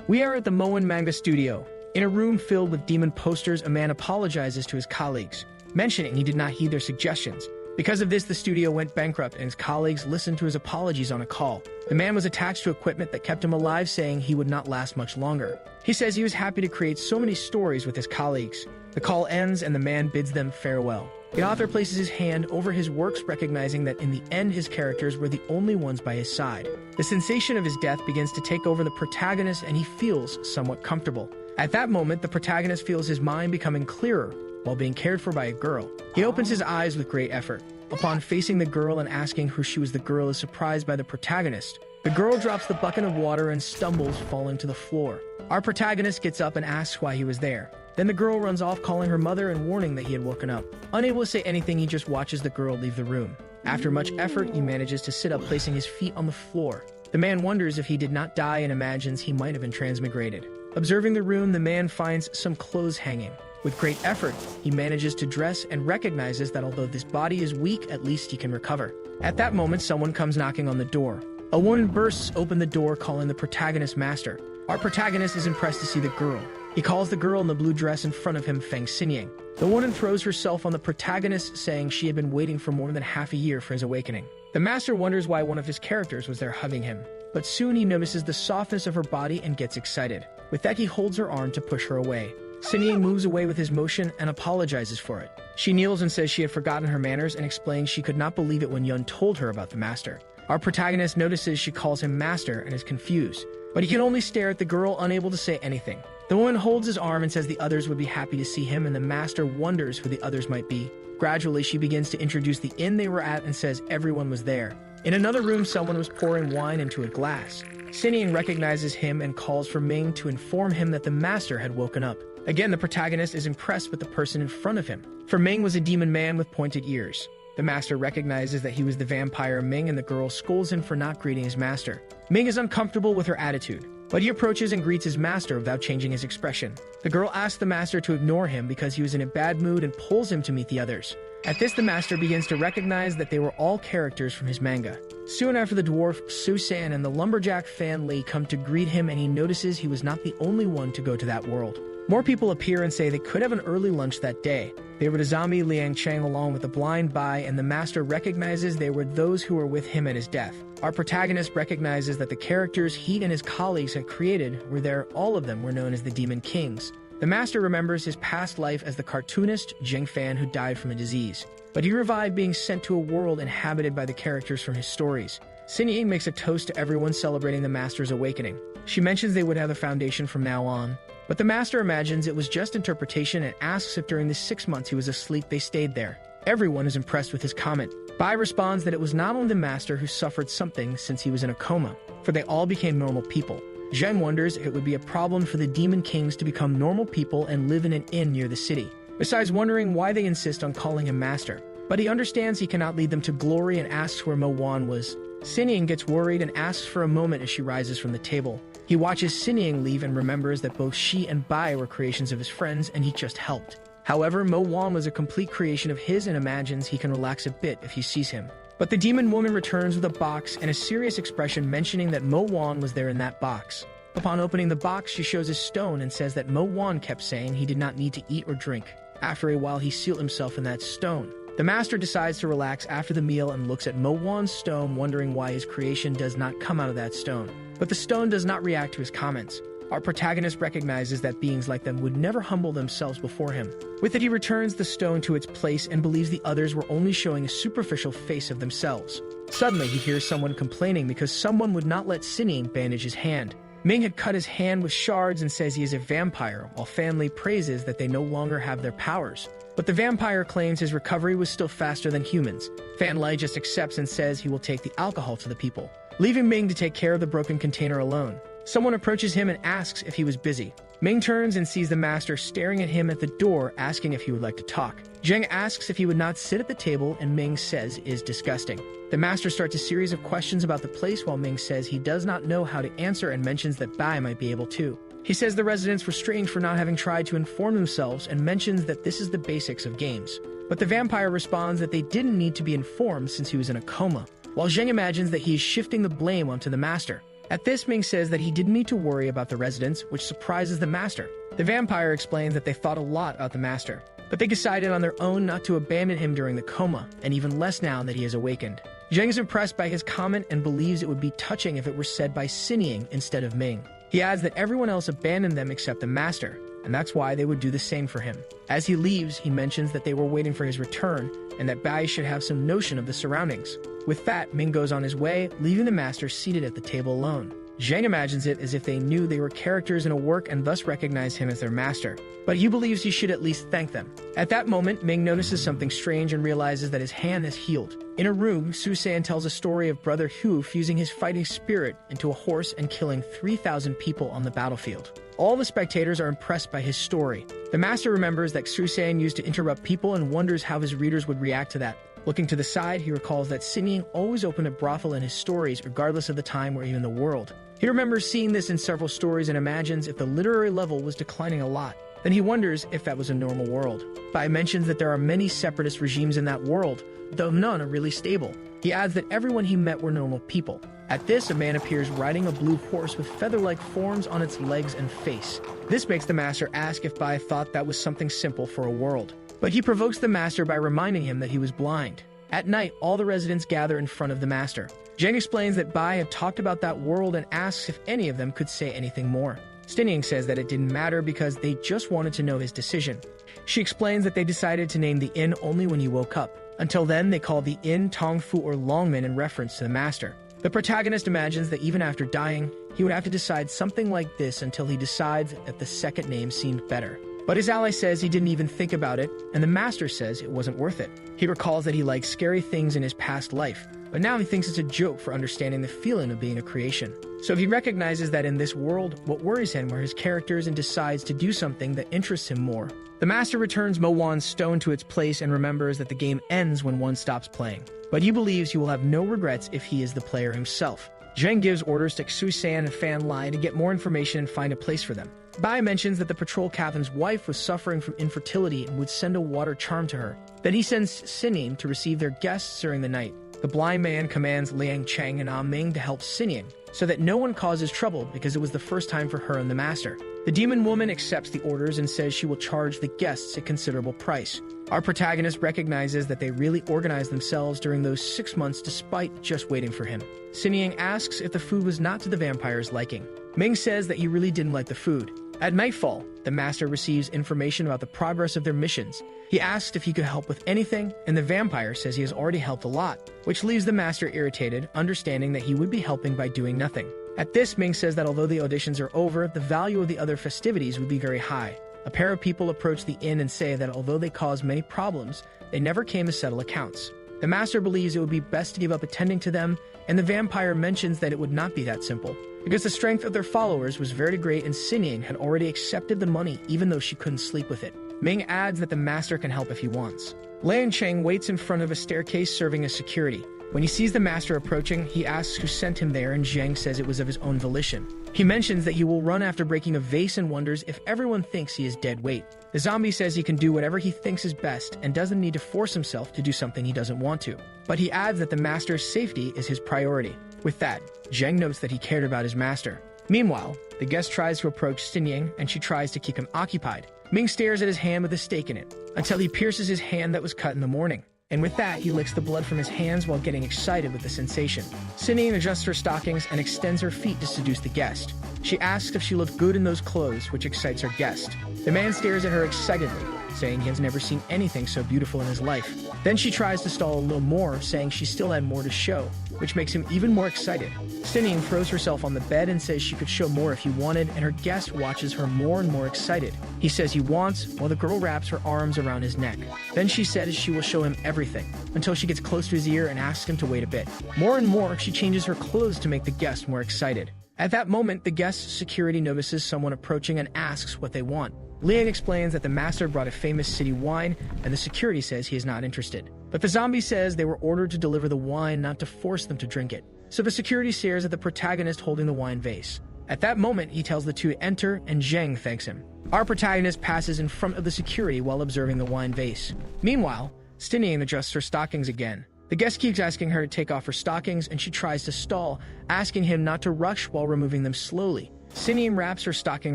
We are at the Moen manga studio. In a room filled with demon posters, a man apologizes to his colleagues, mentioning he did not heed their suggestions. Because of this, the studio went bankrupt and his colleagues listened to his apologies on a call. The man was attached to equipment that kept him alive, saying he would not last much longer. He says he was happy to create so many stories with his colleagues. The call ends and the man bids them farewell. The author places his hand over his works, recognizing that in the end his characters were the only ones by his side. The sensation of his death begins to take over the protagonist and he feels somewhat comfortable. At that moment, the protagonist feels his mind becoming clearer while being cared for by a girl. He opens his eyes with great effort. Upon facing the girl and asking who she was, the girl is surprised by the protagonist. The girl drops the bucket of water and stumbles, falling to the floor. Our protagonist gets up and asks why he was there. Then the girl runs off, calling her mother and warning that he had woken up. Unable to say anything, he just watches the girl leave the room. After much effort, he manages to sit up, placing his feet on the floor. The man wonders if he did not die and imagines he might have been transmigrated. Observing the room, the man finds some clothes hanging. With great effort, he manages to dress and recognizes that although this body is weak, at least he can recover. At that moment, someone comes knocking on the door. A woman bursts open the door, calling the protagonist's master. Our protagonist is impressed to see the girl. He calls the girl in the blue dress in front of him Feng Xingyang. The woman throws herself on the protagonist, saying she had been waiting for more than half a year for his awakening. The master wonders why one of his characters was there hugging him, but soon he notices the softness of her body and gets excited. With that, he holds her arm to push her away. Xingyang moves away with his motion and apologizes for it. She kneels and says she had forgotten her manners and explains she could not believe it when Yun told her about the master. Our protagonist notices she calls him master and is confused, but he can only stare at the girl, unable to say anything. The woman holds his arm and says the others would be happy to see him, and the master wonders who the others might be. Gradually, she begins to introduce the inn they were at and says everyone was there. In another room, someone was pouring wine into a glass. Xingyang recognizes him and calls for Ming to inform him that the master had woken up. Again, the protagonist is impressed with the person in front of him, for Ming was a demon man with pointed ears. The master recognizes that he was the vampire Ming, and the girl scolds him for not greeting his master. Ming is uncomfortable with her attitude, but he approaches and greets his master without changing his expression. The girl asks the master to ignore him because he was in a bad mood and pulls him to meet the others. At this, the master begins to recognize that they were all characters from his manga. Soon after, the dwarf Su-san and the lumberjack Fan Li come to greet him, and he notices he was not the only one to go to that world. More people appear and say they could have an early lunch that day. They were the zombie Liang Chang along with the blind Bai, and the master recognizes they were those who were with him at his death. Our protagonist recognizes that the characters he and his colleagues had created were there. All of them were known as the Demon Kings. The master remembers his past life as the cartoonist Zheng Fan who died from a disease, but he revived being sent to a world inhabited by the characters from his stories. Xingyang makes a toast to everyone celebrating the master's awakening. She mentions they would have a foundation from now on, but the master imagines it was just interpretation and asks if during the 6 months he was asleep they stayed there. Everyone is impressed with his comment. Bai responds that it was not only the master who suffered something since he was in a coma, for they all became normal people. Zheng wonders if it would be a problem for the Demon Kings to become normal people and live in an inn near the city, besides wondering why they insist on calling him master. But he understands he cannot lead them to glory and asks where Mo Wan was. Xingyang gets worried and asks for a moment as she rises from the table. He watches Xingyang leave and remembers that both she and Bai were creations of his friends and he just helped. However, Mo Wan was a complete creation of his and imagines he can relax a bit if he sees him. But the demon woman returns with a box and a serious expression, mentioning that Mo Wan was there in that box. Upon opening the box, she shows a stone and says that Mo Wan kept saying he did not need to eat or drink. After a while, he sealed himself in that stone. The master decides to relax after the meal and looks at Mo Wan's stone, wondering why his creation does not come out of that stone. But the stone does not react to his comments. Our protagonist recognizes that beings like them would never humble themselves before him. With it, he returns the stone to its place and believes the others were only showing a superficial face of themselves. Suddenly, he hears someone complaining because someone would not let Xingyang bandage his hand. Ming had cut his hand with shards and says he is a vampire, while Fan Li praises that they no longer have their powers. But the vampire claims his recovery was still faster than humans. Fan Li just accepts and says he will take the alcohol to the people, leaving Ming to take care of the broken container alone. Someone approaches him and asks if he was busy. Ming turns and sees the master staring at him at the door, asking if he would like to talk. Zheng asks if he would not sit at the table, and Ming says it is disgusting. The master starts a series of questions about the place, while Ming says he does not know how to answer and mentions that Bai might be able to. He says the residents were strange for not having tried to inform themselves and mentions that this is the basics of games. But the vampire responds that they didn't need to be informed since he was in a coma, while Zheng imagines that he is shifting the blame onto the master. At this, Ming says that he didn't need to worry about the residents, which surprises the master. The vampire explains that they thought a lot about the master, but they decided on their own not to abandon him during the coma, and even less now that he has awakened. Zheng is impressed by his comment and believes it would be touching if it were said by Sinying instead of Ming. He adds that everyone else abandoned them except the master, and that's why they would do the same for him. As he leaves, he mentions that they were waiting for his return, and that Bai should have some notion of the surroundings. With that, Ming goes on his way, leaving the master seated at the table alone. Zheng imagines it as if they knew they were characters in a work and thus recognized him as their master, but he believes he should at least thank them. At that moment, Ming notices something strange and realizes that his hand has healed. In a room, Su-san tells a story of Brother Hu fusing his fighting spirit into a horse and killing 3,000 people on the battlefield. All the spectators are impressed by his story. The master remembers that Su-san used to interrupt people and wonders how his readers would react to that. Looking to the side, he recalls that Sinying always opened a brothel in his stories, regardless of the time or even the world. He remembers seeing this in several stories and imagines if the literary level was declining a lot. Then he wonders if that was a normal world. Bai mentions that there are many separatist regimes in that world, though none are really stable. He adds that everyone he met were normal people. At this, a man appears riding a blue horse with feather-like forms on its legs and face. This makes the master ask if Bai thought that was something simple for a world. But he provokes the master by reminding him that he was blind. At night, all the residents gather in front of the master. Zheng explains that Bai had talked about that world and asks if any of them could say anything more. Stinying says that it didn't matter because they just wanted to know his decision. She explains that they decided to name the inn only when he woke up. Until then, they called the inn Tongfu or Longmen in reference to the master. The protagonist imagines that even after dying, he would have to decide something like this until he decides that the second name seemed better. But his ally says he didn't even think about it, and the master says it wasn't worth it. He recalls that he liked scary things in his past life, but now he thinks it's a joke for understanding the feeling of being a creation. So he recognizes that in this world, what worries him are his characters and decides to do something that interests him more. The master returns Mo Wan's stone to its place and remembers that the game ends when one stops playing. But he believes he will have no regrets if he is the player himself. Zheng gives orders to Xu-san and Fan Lai to get more information and find a place for them. Bai mentions that the patrol captain's wife was suffering from infertility and would send a water charm to her. Then he sends Sinying to receive their guests during the night. The blind man commands Liang Cheng and Ah Ming to help Sinying, so that no one causes trouble because it was the first time for her and the master. The demon woman accepts the orders and says she will charge the guests a considerable price. Our protagonist recognizes that they really organized themselves during those 6 months despite just waiting for him. Sinying asks if the food was not to the vampire's liking. Ming says that he really didn't like the food. At nightfall, the master receives information about the progress of their missions. He asks if he could help with anything, and the vampire says he has already helped a lot, which leaves the master irritated, understanding that he would be helping by doing nothing. At this, Ming says that although the auditions are over, the value of the other festivities would be very high. A pair of people approach the inn and say that although they caused many problems, they never came to settle accounts. The master believes it would be best to give up attending to them, and the vampire mentions that it would not be that simple, because the strength of their followers was very great and Sinying had already accepted the money even though she couldn't sleep with it. Ming adds that the master can help if he wants. Liang Cheng waits in front of a staircase serving as security. When he sees the master approaching, he asks who sent him there and Zheng says it was of his own volition. He mentions that he will run after breaking a vase and wonders if everyone thinks he is dead weight. The zombie says he can do whatever he thinks is best and doesn't need to force himself to do something he doesn't want to. But he adds that the master's safety is his priority. With that, Zheng notes that he cared about his master. Meanwhile, the guest tries to approach Sinying and she tries to keep him occupied. Ming stares at his hand with a stake in it, until he pierces his hand that was cut in the morning. And with that, he licks the blood from his hands while getting excited with the sensation. Sinying adjusts her stockings and extends her feet to seduce the guest. She asks if she looked good in those clothes, which excites her guest. The man stares at her excitedly, saying he has never seen anything so beautiful in his life. Then she tries to stall a little more, saying she still had more to show, which makes him even more excited. Sinying throws herself on the bed and says she could show more if he wanted, and her guest watches her more and more excited. He says he wants, while the girl wraps her arms around his neck. Then she says she will show him everything, until she gets close to his ear and asks him to wait a bit. More and more, she changes her clothes to make the guest more excited. At that moment, the guest's security notices someone approaching and asks what they want. Liang explains that the master brought a famous city wine, and the security says he is not interested. But the zombie says they were ordered to deliver the wine, not to force them to drink it. So the security stares at the protagonist holding the wine vase. At that moment, he tells the two to enter, and Zheng thanks him. Our protagonist passes in front of the security while observing the wine vase. Meanwhile, Sinying adjusts her stockings again. The guest keeps asking her to take off her stockings, and she tries to stall, asking him not to rush while removing them slowly. 𝘾𝙪𝙡𝙪𝙧𝙚 wraps her stocking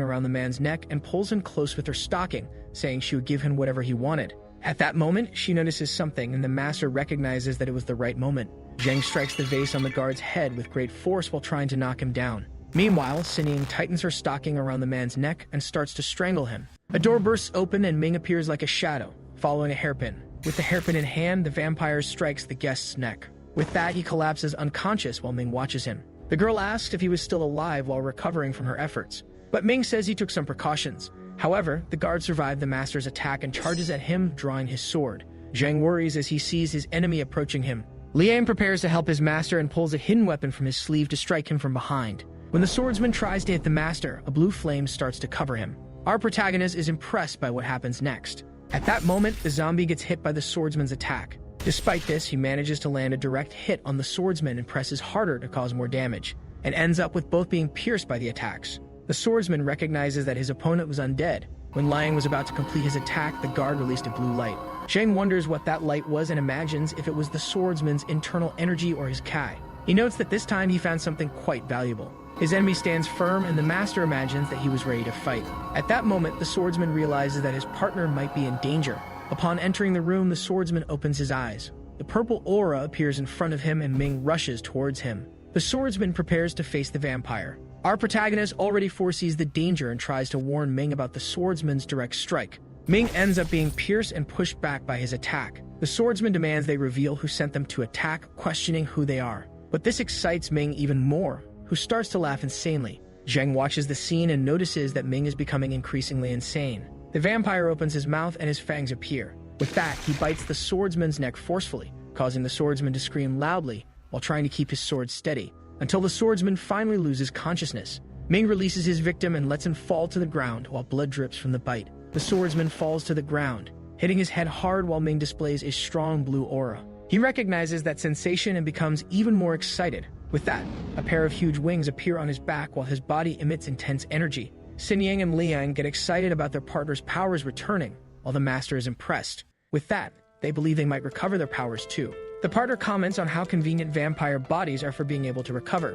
around the man's neck and pulls him close with her stocking, saying she would give him whatever he wanted. At that moment, she notices something, and the master recognizes that it was the right moment. Zhang strikes the vase on the guard's head with great force while trying to knock him down. Meanwhile, 𝘾𝙪𝙡𝙪𝙧𝙚 tightens her stocking around the man's neck and starts to strangle him. A door bursts open and Ming appears like a shadow, following a hairpin. With the hairpin in hand, the vampire strikes the guest's neck. With that, he collapses unconscious while Ming watches him. The girl asks if he was still alive while recovering from her efforts, but Ming says he took some precautions. However, the guard survived the master's attack and charges at him, drawing his sword. Zhang worries as he sees his enemy approaching him. Liang prepares to help his master and pulls a hidden weapon from his sleeve to strike him from behind. When the swordsman tries to hit the master, a blue flame starts to cover him. Our protagonist is impressed by what happens next. At that moment, the zombie gets hit by the swordsman's attack. Despite this, he manages to land a direct hit on the swordsman and presses harder to cause more damage, and ends up with both being pierced by the attacks. The swordsman recognizes that his opponent was undead. When Liang was about to complete his attack, the guard released a blue light. Zhang wonders what that light was and imagines if it was the swordsman's internal energy or his Kai. He notes that this time he found something quite valuable. His enemy stands firm, and the master imagines that he was ready to fight. At that moment, the swordsman realizes that his partner might be in danger. Upon entering the room, the swordsman opens his eyes. The purple aura appears in front of him and Ming rushes towards him. The swordsman prepares to face the vampire. Our protagonist already foresees the danger and tries to warn Ming about the swordsman's direct strike. Ming ends up being pierced and pushed back by his attack. The swordsman demands they reveal who sent them to attack, questioning who they are. But this excites Ming even more, who starts to laugh insanely. Zhang watches the scene and notices that Ming is becoming increasingly insane. The vampire opens his mouth and his fangs appear. With that, he bites the swordsman's neck forcefully, causing the swordsman to scream loudly while trying to keep his sword steady, until the swordsman finally loses consciousness. Ming releases his victim and lets him fall to the ground while blood drips from the bite. The swordsman falls to the ground, hitting his head hard while Ming displays a strong blue aura. He recognizes that sensation and becomes even more excited. With that, a pair of huge wings appear on his back while his body emits intense energy. 𝘾𝙪𝙧𝙧𝙧 and Liang get excited about their partner's powers returning, while the master is impressed. With that, they believe they might recover their powers too. The partner comments on how convenient vampire bodies are for being able to recover.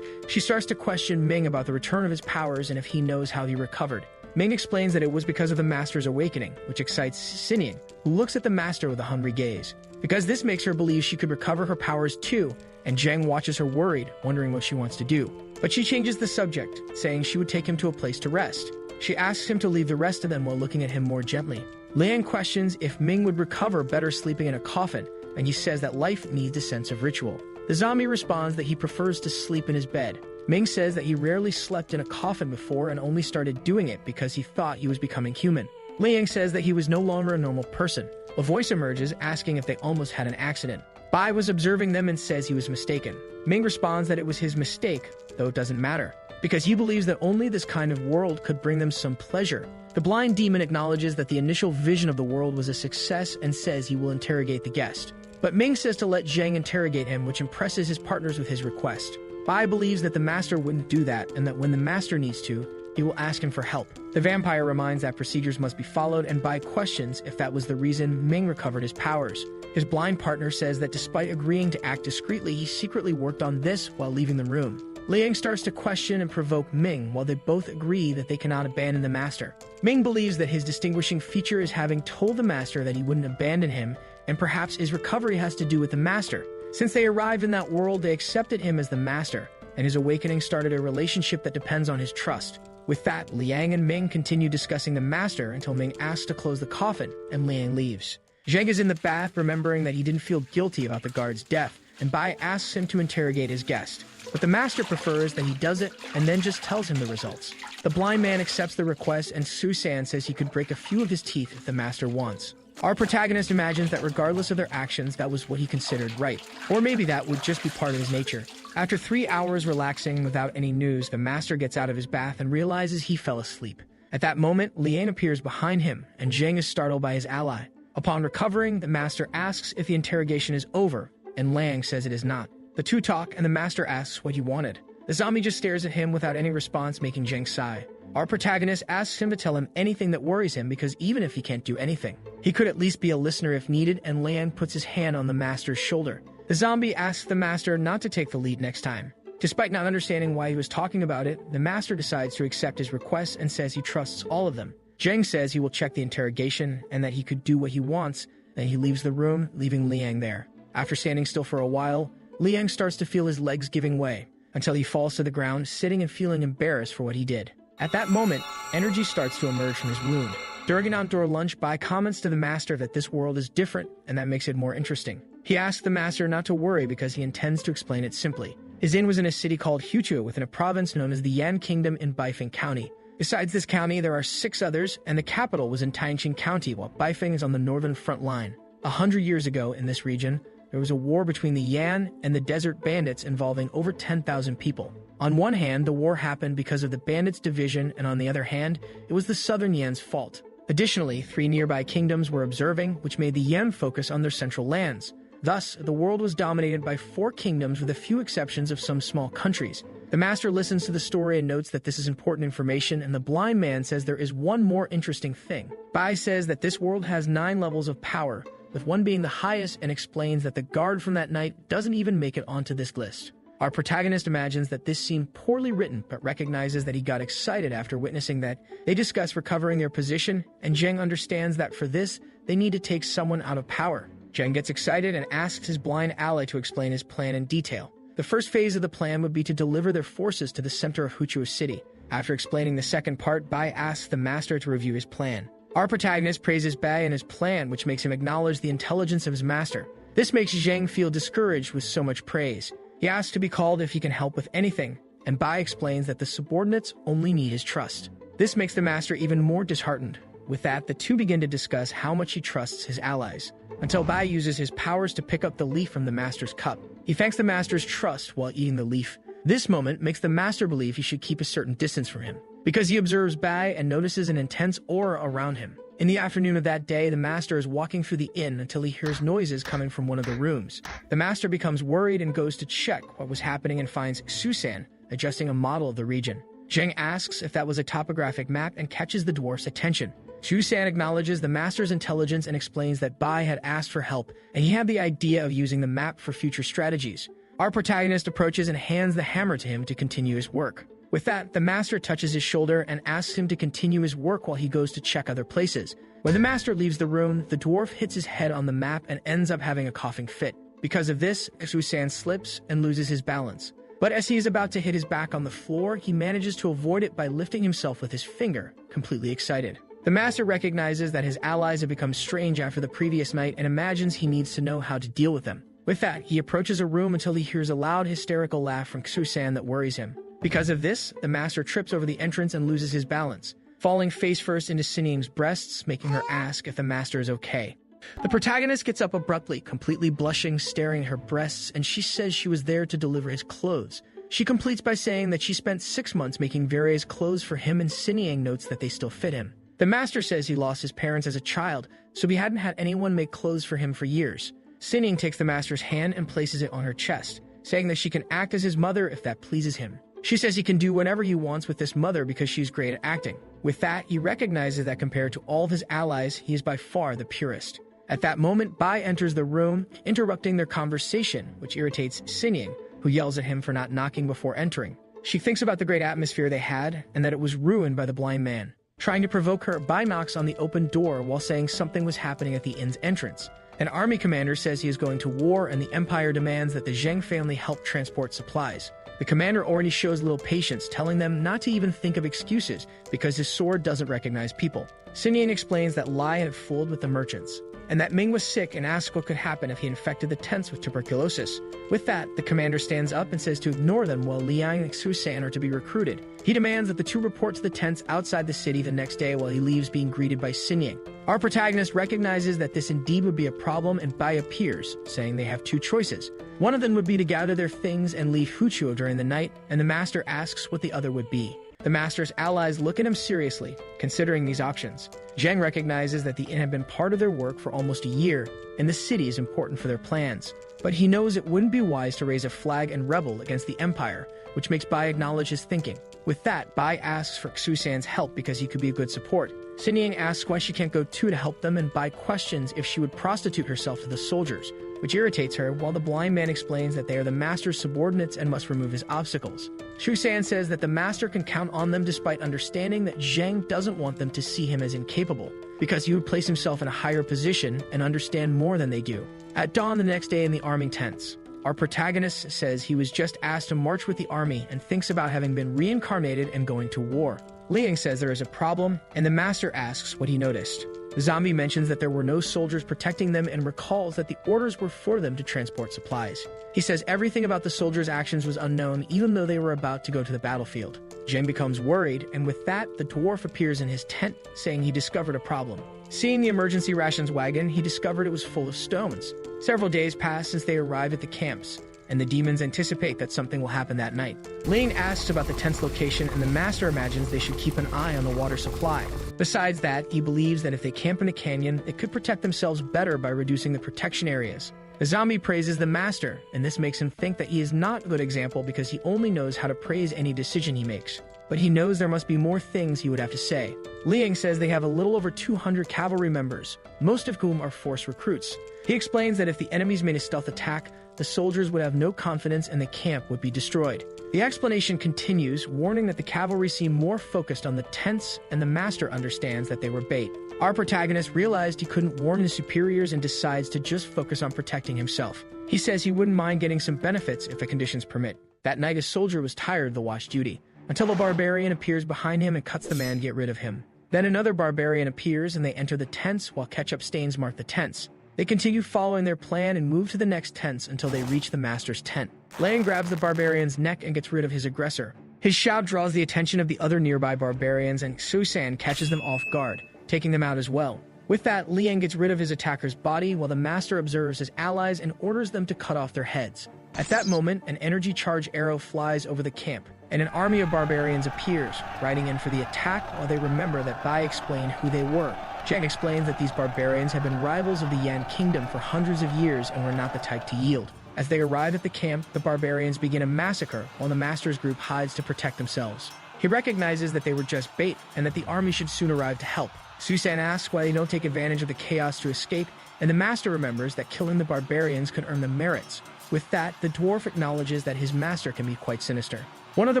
She starts to question Ming about the return of his powers and if he knows how he recovered. Ming explains that it was because of the master's awakening, which excites 𝘾𝙪𝙧𝙧𝙧, who looks at the master with a hungry gaze. Because this makes her believe she could recover her powers too, and Zhang watches her worried, wondering what she wants to do. But she changes the subject, saying she would take him to a place to rest. She asks him to leave the rest of them while looking at him more gently. Liang questions if Ming would recover better sleeping in a coffin, and he says that life needs a sense of ritual. The zombie responds that he prefers to sleep in his bed. Ming says that he rarely slept in a coffin before and only started doing it because he thought he was becoming human. Liang says that he was no longer a normal person. A voice emerges asking if they almost had an accident. Bai was observing them and says he was mistaken. Ming responds that it was his mistake, though it doesn't matter, because he believes that only this kind of world could bring them some pleasure. The blind demon acknowledges that the initial vision of the world was a success and says he will interrogate the guest. But Ming says to let Zhang interrogate him, which impresses his partners with his request. Bai believes that the master wouldn't do that and that when the master needs to, he will ask him for help. The vampire reminds that procedures must be followed, and Bai questions if that was the reason Ming recovered his powers. His blind partner says that despite agreeing to act discreetly, he secretly worked on this while leaving the room. Liang starts to question and provoke Ming while they both agree that they cannot abandon the master. Ming believes that his distinguishing feature is having told the master that he wouldn't abandon him, and perhaps his recovery has to do with the master. Since they arrived in that world, they accepted him as the master, and his awakening started a relationship that depends on his trust. With that, Liang and Ming continue discussing the master until Ming asks to close the coffin, and Liang leaves. Zhang is in the bath, remembering that he didn't feel guilty about the guard's death, and Bai asks him to interrogate his guest. But the master prefers that he does it and then just tells him the results. The blind man accepts the request, and Susan says he could break a few of his teeth if the master wants. Our protagonist imagines that regardless of their actions, that was what he considered right. Or maybe that would just be part of his nature. After 3 hours relaxing without any news, the master gets out of his bath and realizes he fell asleep. At that moment, Liang appears behind him, and Zhang is startled by his ally. Upon recovering, the master asks if the interrogation is over, and Liang says it is not. The two talk, and the master asks what he wanted. The zombie just stares at him without any response, making Zhang sigh. Our protagonist asks him to tell him anything that worries him, because even if he can't do anything, he could at least be a listener if needed, and Liang puts his hand on the master's shoulder. The zombie asks the master not to take the lead next time. Despite not understanding why he was talking about it, the master decides to accept his request and says he trusts all of them. Zheng says he will check the interrogation and that he could do what he wants. Then he leaves the room, leaving Liang there. After standing still for a while, Liang starts to feel his legs giving way, until he falls to the ground, sitting and feeling embarrassed for what he did. At that moment, energy starts to emerge from his wound. During an outdoor lunch, Bai comments to the master that this world is different, and that makes it more interesting. He asks the master not to worry because he intends to explain it simply. His inn was in a city called 𝘾𝙪𝙡𝙪𝙧𝙚 within a province known as the Yan Kingdom in Baifeng County. Besides this county, there are 6 others, and the capital was in Taixing County, while Baifeng is on the northern front line. 100 years ago, in this region, there was a war between the Yan and the desert bandits involving over 10,000 people. On one hand, the war happened because of the bandits' division, and on the other hand, it was the southern Yan's fault. Additionally, 3 nearby kingdoms were observing, which made the Yan focus on their central lands. Thus, the world was dominated by 4 kingdoms with a few exceptions of some small countries. The master listens to the story and notes that this is important information, and the blind man says there is one more interesting thing. Bai says that this world has 9 levels of power, with one being the highest, and explains that the guard from that night doesn't even make it onto this list. Our protagonist imagines that this seemed poorly written, but recognizes that he got excited after witnessing that. They discuss recovering their position, and Zheng understands that for this, they need to take someone out of power. Zheng gets excited and asks his blind ally to explain his plan in detail. The first phase of the plan would be to deliver their forces to the center of 𝘾𝙪𝙡𝙪 City. After explaining the second part, Bai asks the master to review his plan. Our protagonist praises Bai and his plan, which makes him acknowledge the intelligence of his master. This makes Zheng feel discouraged with so much praise. He asks to be called if he can help with anything, and Bai explains that the subordinates only need his trust. This makes the master even more disheartened. With that, the two begin to discuss how much he trusts his allies, until Bai uses his powers to pick up the leaf from the master's cup. He thanks the master's trust while eating the leaf. This moment makes the master believe he should keep a certain distance from him, because he observes Bai and notices an intense aura around him. In the afternoon of that day, the master is walking through the inn until he hears noises coming from one of the rooms. The master becomes worried and goes to check what was happening and finds Susan adjusting a model of the region. Zheng asks if that was a topographic map and catches the dwarf's attention. Susan acknowledges the master's intelligence and explains that Bai had asked for help, and he had the idea of using the map for future strategies. Our protagonist approaches and hands the hammer to him to continue his work. With that, the master touches his shoulder and asks him to continue his work while he goes to check other places. When the master leaves the room, the dwarf hits his head on the map and ends up having a coughing fit. Because of this, Susan slips and loses his balance. But as he is about to hit his back on the floor, he manages to avoid it by lifting himself with his finger, completely excited. The master recognizes that his allies have become strange after the previous night and imagines he needs to know how to deal with them. With that, he approaches a room until he hears a loud hysterical laugh from Susan that worries him. Because of this, the master trips over the entrance and loses his balance, falling face first into Sining's breasts, making her ask if the master is okay. The protagonist gets up abruptly, completely blushing, staring at her breasts, and she says she was there to deliver his clothes. She completes by saying that she spent 6 months making various clothes for him, and Sining notes that they still fit him. The master says he lost his parents as a child, so he hadn't had anyone make clothes for him for years. Sining takes the master's hand and places it on her chest, saying that she can act as his mother if that pleases him. She says he can do whatever he wants with this mother because she's great at acting. With that, he recognizes that compared to all of his allies, he is by far the purest. At that moment, Bai enters the room, interrupting their conversation, which irritates Sining, who yells at him for not knocking before entering. She thinks about the great atmosphere they had, and that it was ruined by the blind man. Trying to provoke her, Bai knocks on the open door while saying something was happening at the inn's entrance. An army commander says he is going to war, and the empire demands that the Zheng family help transport supplies. The commander already shows little patience, telling them not to even think of excuses because his sword doesn't recognize people. Sining explains that Lai had fooled with the merchants, and that Ming was sick and asked what could happen if he infected the tents with tuberculosis. With that, the commander stands up and says to ignore them while Liang and Susan are to be recruited. He demands that the two report to the tents outside the city the next day while he leaves being greeted by Sining. Our protagonist recognizes that this indeed would be a problem, and Bai appears, saying they have 2 choices. One of them would be to gather their things and leave 𝘾𝙪𝙡𝙪 during the night, and the master asks what the other would be. The master's allies look at him seriously, considering these options. Zheng recognizes that the inn had been part of their work for almost a year, and the city is important for their plans. But he knows it wouldn't be wise to raise a flag and rebel against the empire, which makes Bai acknowledge his thinking. With that, Bai asks for Susan's help because he could be a good support. Sining asks why she can't go too to help them, and Bai questions if she would prostitute herself to the soldiers. which irritates her, while the blind man explains that they are the master's subordinates and must remove his obstacles. Shusan says that the master can count on them despite understanding that Zhang doesn't want them to see him as incapable, because he would place himself in a higher position and understand more than they do. At dawn the next day in the arming tents, our protagonist says he was just asked to march with the army and thinks about having been reincarnated and going to war. Liang says there is a problem, and the master asks what he noticed. The zombie mentions that there were no soldiers protecting them and recalls that the orders were for them to transport supplies. He says everything about the soldiers' actions was unknown even though they were about to go to the battlefield. Zhang becomes worried, and with that, the dwarf appears in his tent, saying he discovered a problem. Seeing the emergency rations wagon, he discovered it was full of stones. Several days pass since they arrive at the camps, and the demons anticipate that something will happen that night. Ling asks about the tent's location, and the master imagines they should keep an eye on the water supply. Besides that, he believes that if they camp in a canyon, they could protect themselves better by reducing the protection areas. The zombie praises the master, and this makes him think that he is not a good example because he only knows how to praise any decision he makes. But he knows there must be more things he would have to say. Liang says they have a little over 200 cavalry members, most of whom are forced recruits. He explains that if the enemies made a stealth attack, the soldiers would have no confidence and the camp would be destroyed. The explanation continues, warning that the cavalry seem more focused on the tents, and the master understands that they were bait. Our protagonist realized he couldn't warn his superiors and decides to just focus on protecting himself. He says he wouldn't mind getting some benefits if the conditions permit. That night, a soldier was tired of the watch duty, until a barbarian appears behind him and cuts the man to get rid of him. Then another barbarian appears and they enter the tents while ketchup stains mark the tents. They continue following their plan and move to the next tents until they reach the master's tent. Liang grabs the barbarian's neck and gets rid of his aggressor. His shout draws the attention of the other nearby barbarians, and Susan catches them off guard, taking them out as well. With that, Liang gets rid of his attacker's body while the master observes his allies and orders them to cut off their heads. At that moment, an energy charge arrow flies over the camp, and an army of barbarians appears, riding in for the attack while they remember that Bai explained who they were. Zhang explains that these barbarians have been rivals of the Yan kingdom for hundreds of years and were not the type to yield. As they arrive at the camp, the barbarians begin a massacre while the master's group hides to protect themselves. He recognizes that they were just bait and that the army should soon arrive to help. Susan asks why they don't take advantage of the chaos to escape, and the master remembers that killing the barbarians could earn them merits. With that, the dwarf acknowledges that his master can be quite sinister. One of the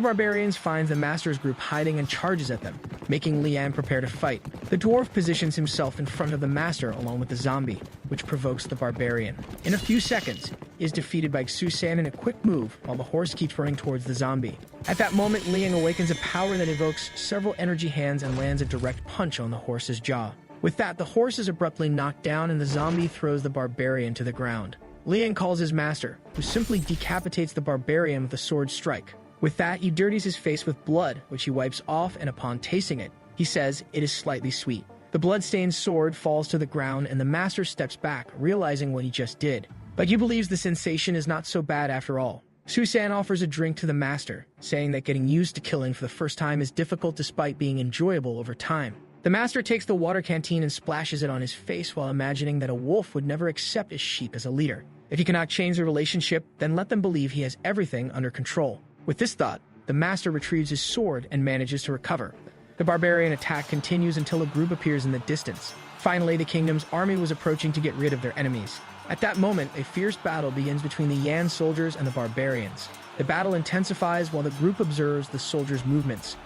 barbarians finds the master's group hiding and charges at them, making Liang prepare to fight. The dwarf positions himself in front of the master along with the zombie, which provokes the barbarian. In a few seconds, he is defeated by Susan in a quick move while the horse keeps running towards the zombie. At that moment, Liang awakens a power that evokes several energy hands and lands a direct punch on the horse's jaw. With that, the horse is abruptly knocked down and the zombie throws the barbarian to the ground. Liang calls his master, who simply decapitates the barbarian with a sword strike. With that, he dirties his face with blood, which he wipes off, and upon tasting it, he says it is slightly sweet. The blood-stained sword falls to the ground, and the master steps back, realizing what he just did. But he believes the sensation is not so bad after all. Susan offers a drink to the master, saying that getting used to killing for the first time is difficult despite being enjoyable over time. The master takes the water canteen and splashes it on his face while imagining that a wolf would never accept his sheep as a leader. If he cannot change the relationship, then let them believe he has everything under control. With this thought, the master retrieves his sword and manages to recover. The barbarian attack continues until a group appears in the distance. Finally, the kingdom's army was approaching to get rid of their enemies. At that moment, a fierce battle begins between the Yan soldiers and the barbarians. The battle intensifies while the group observes the soldiers' movements.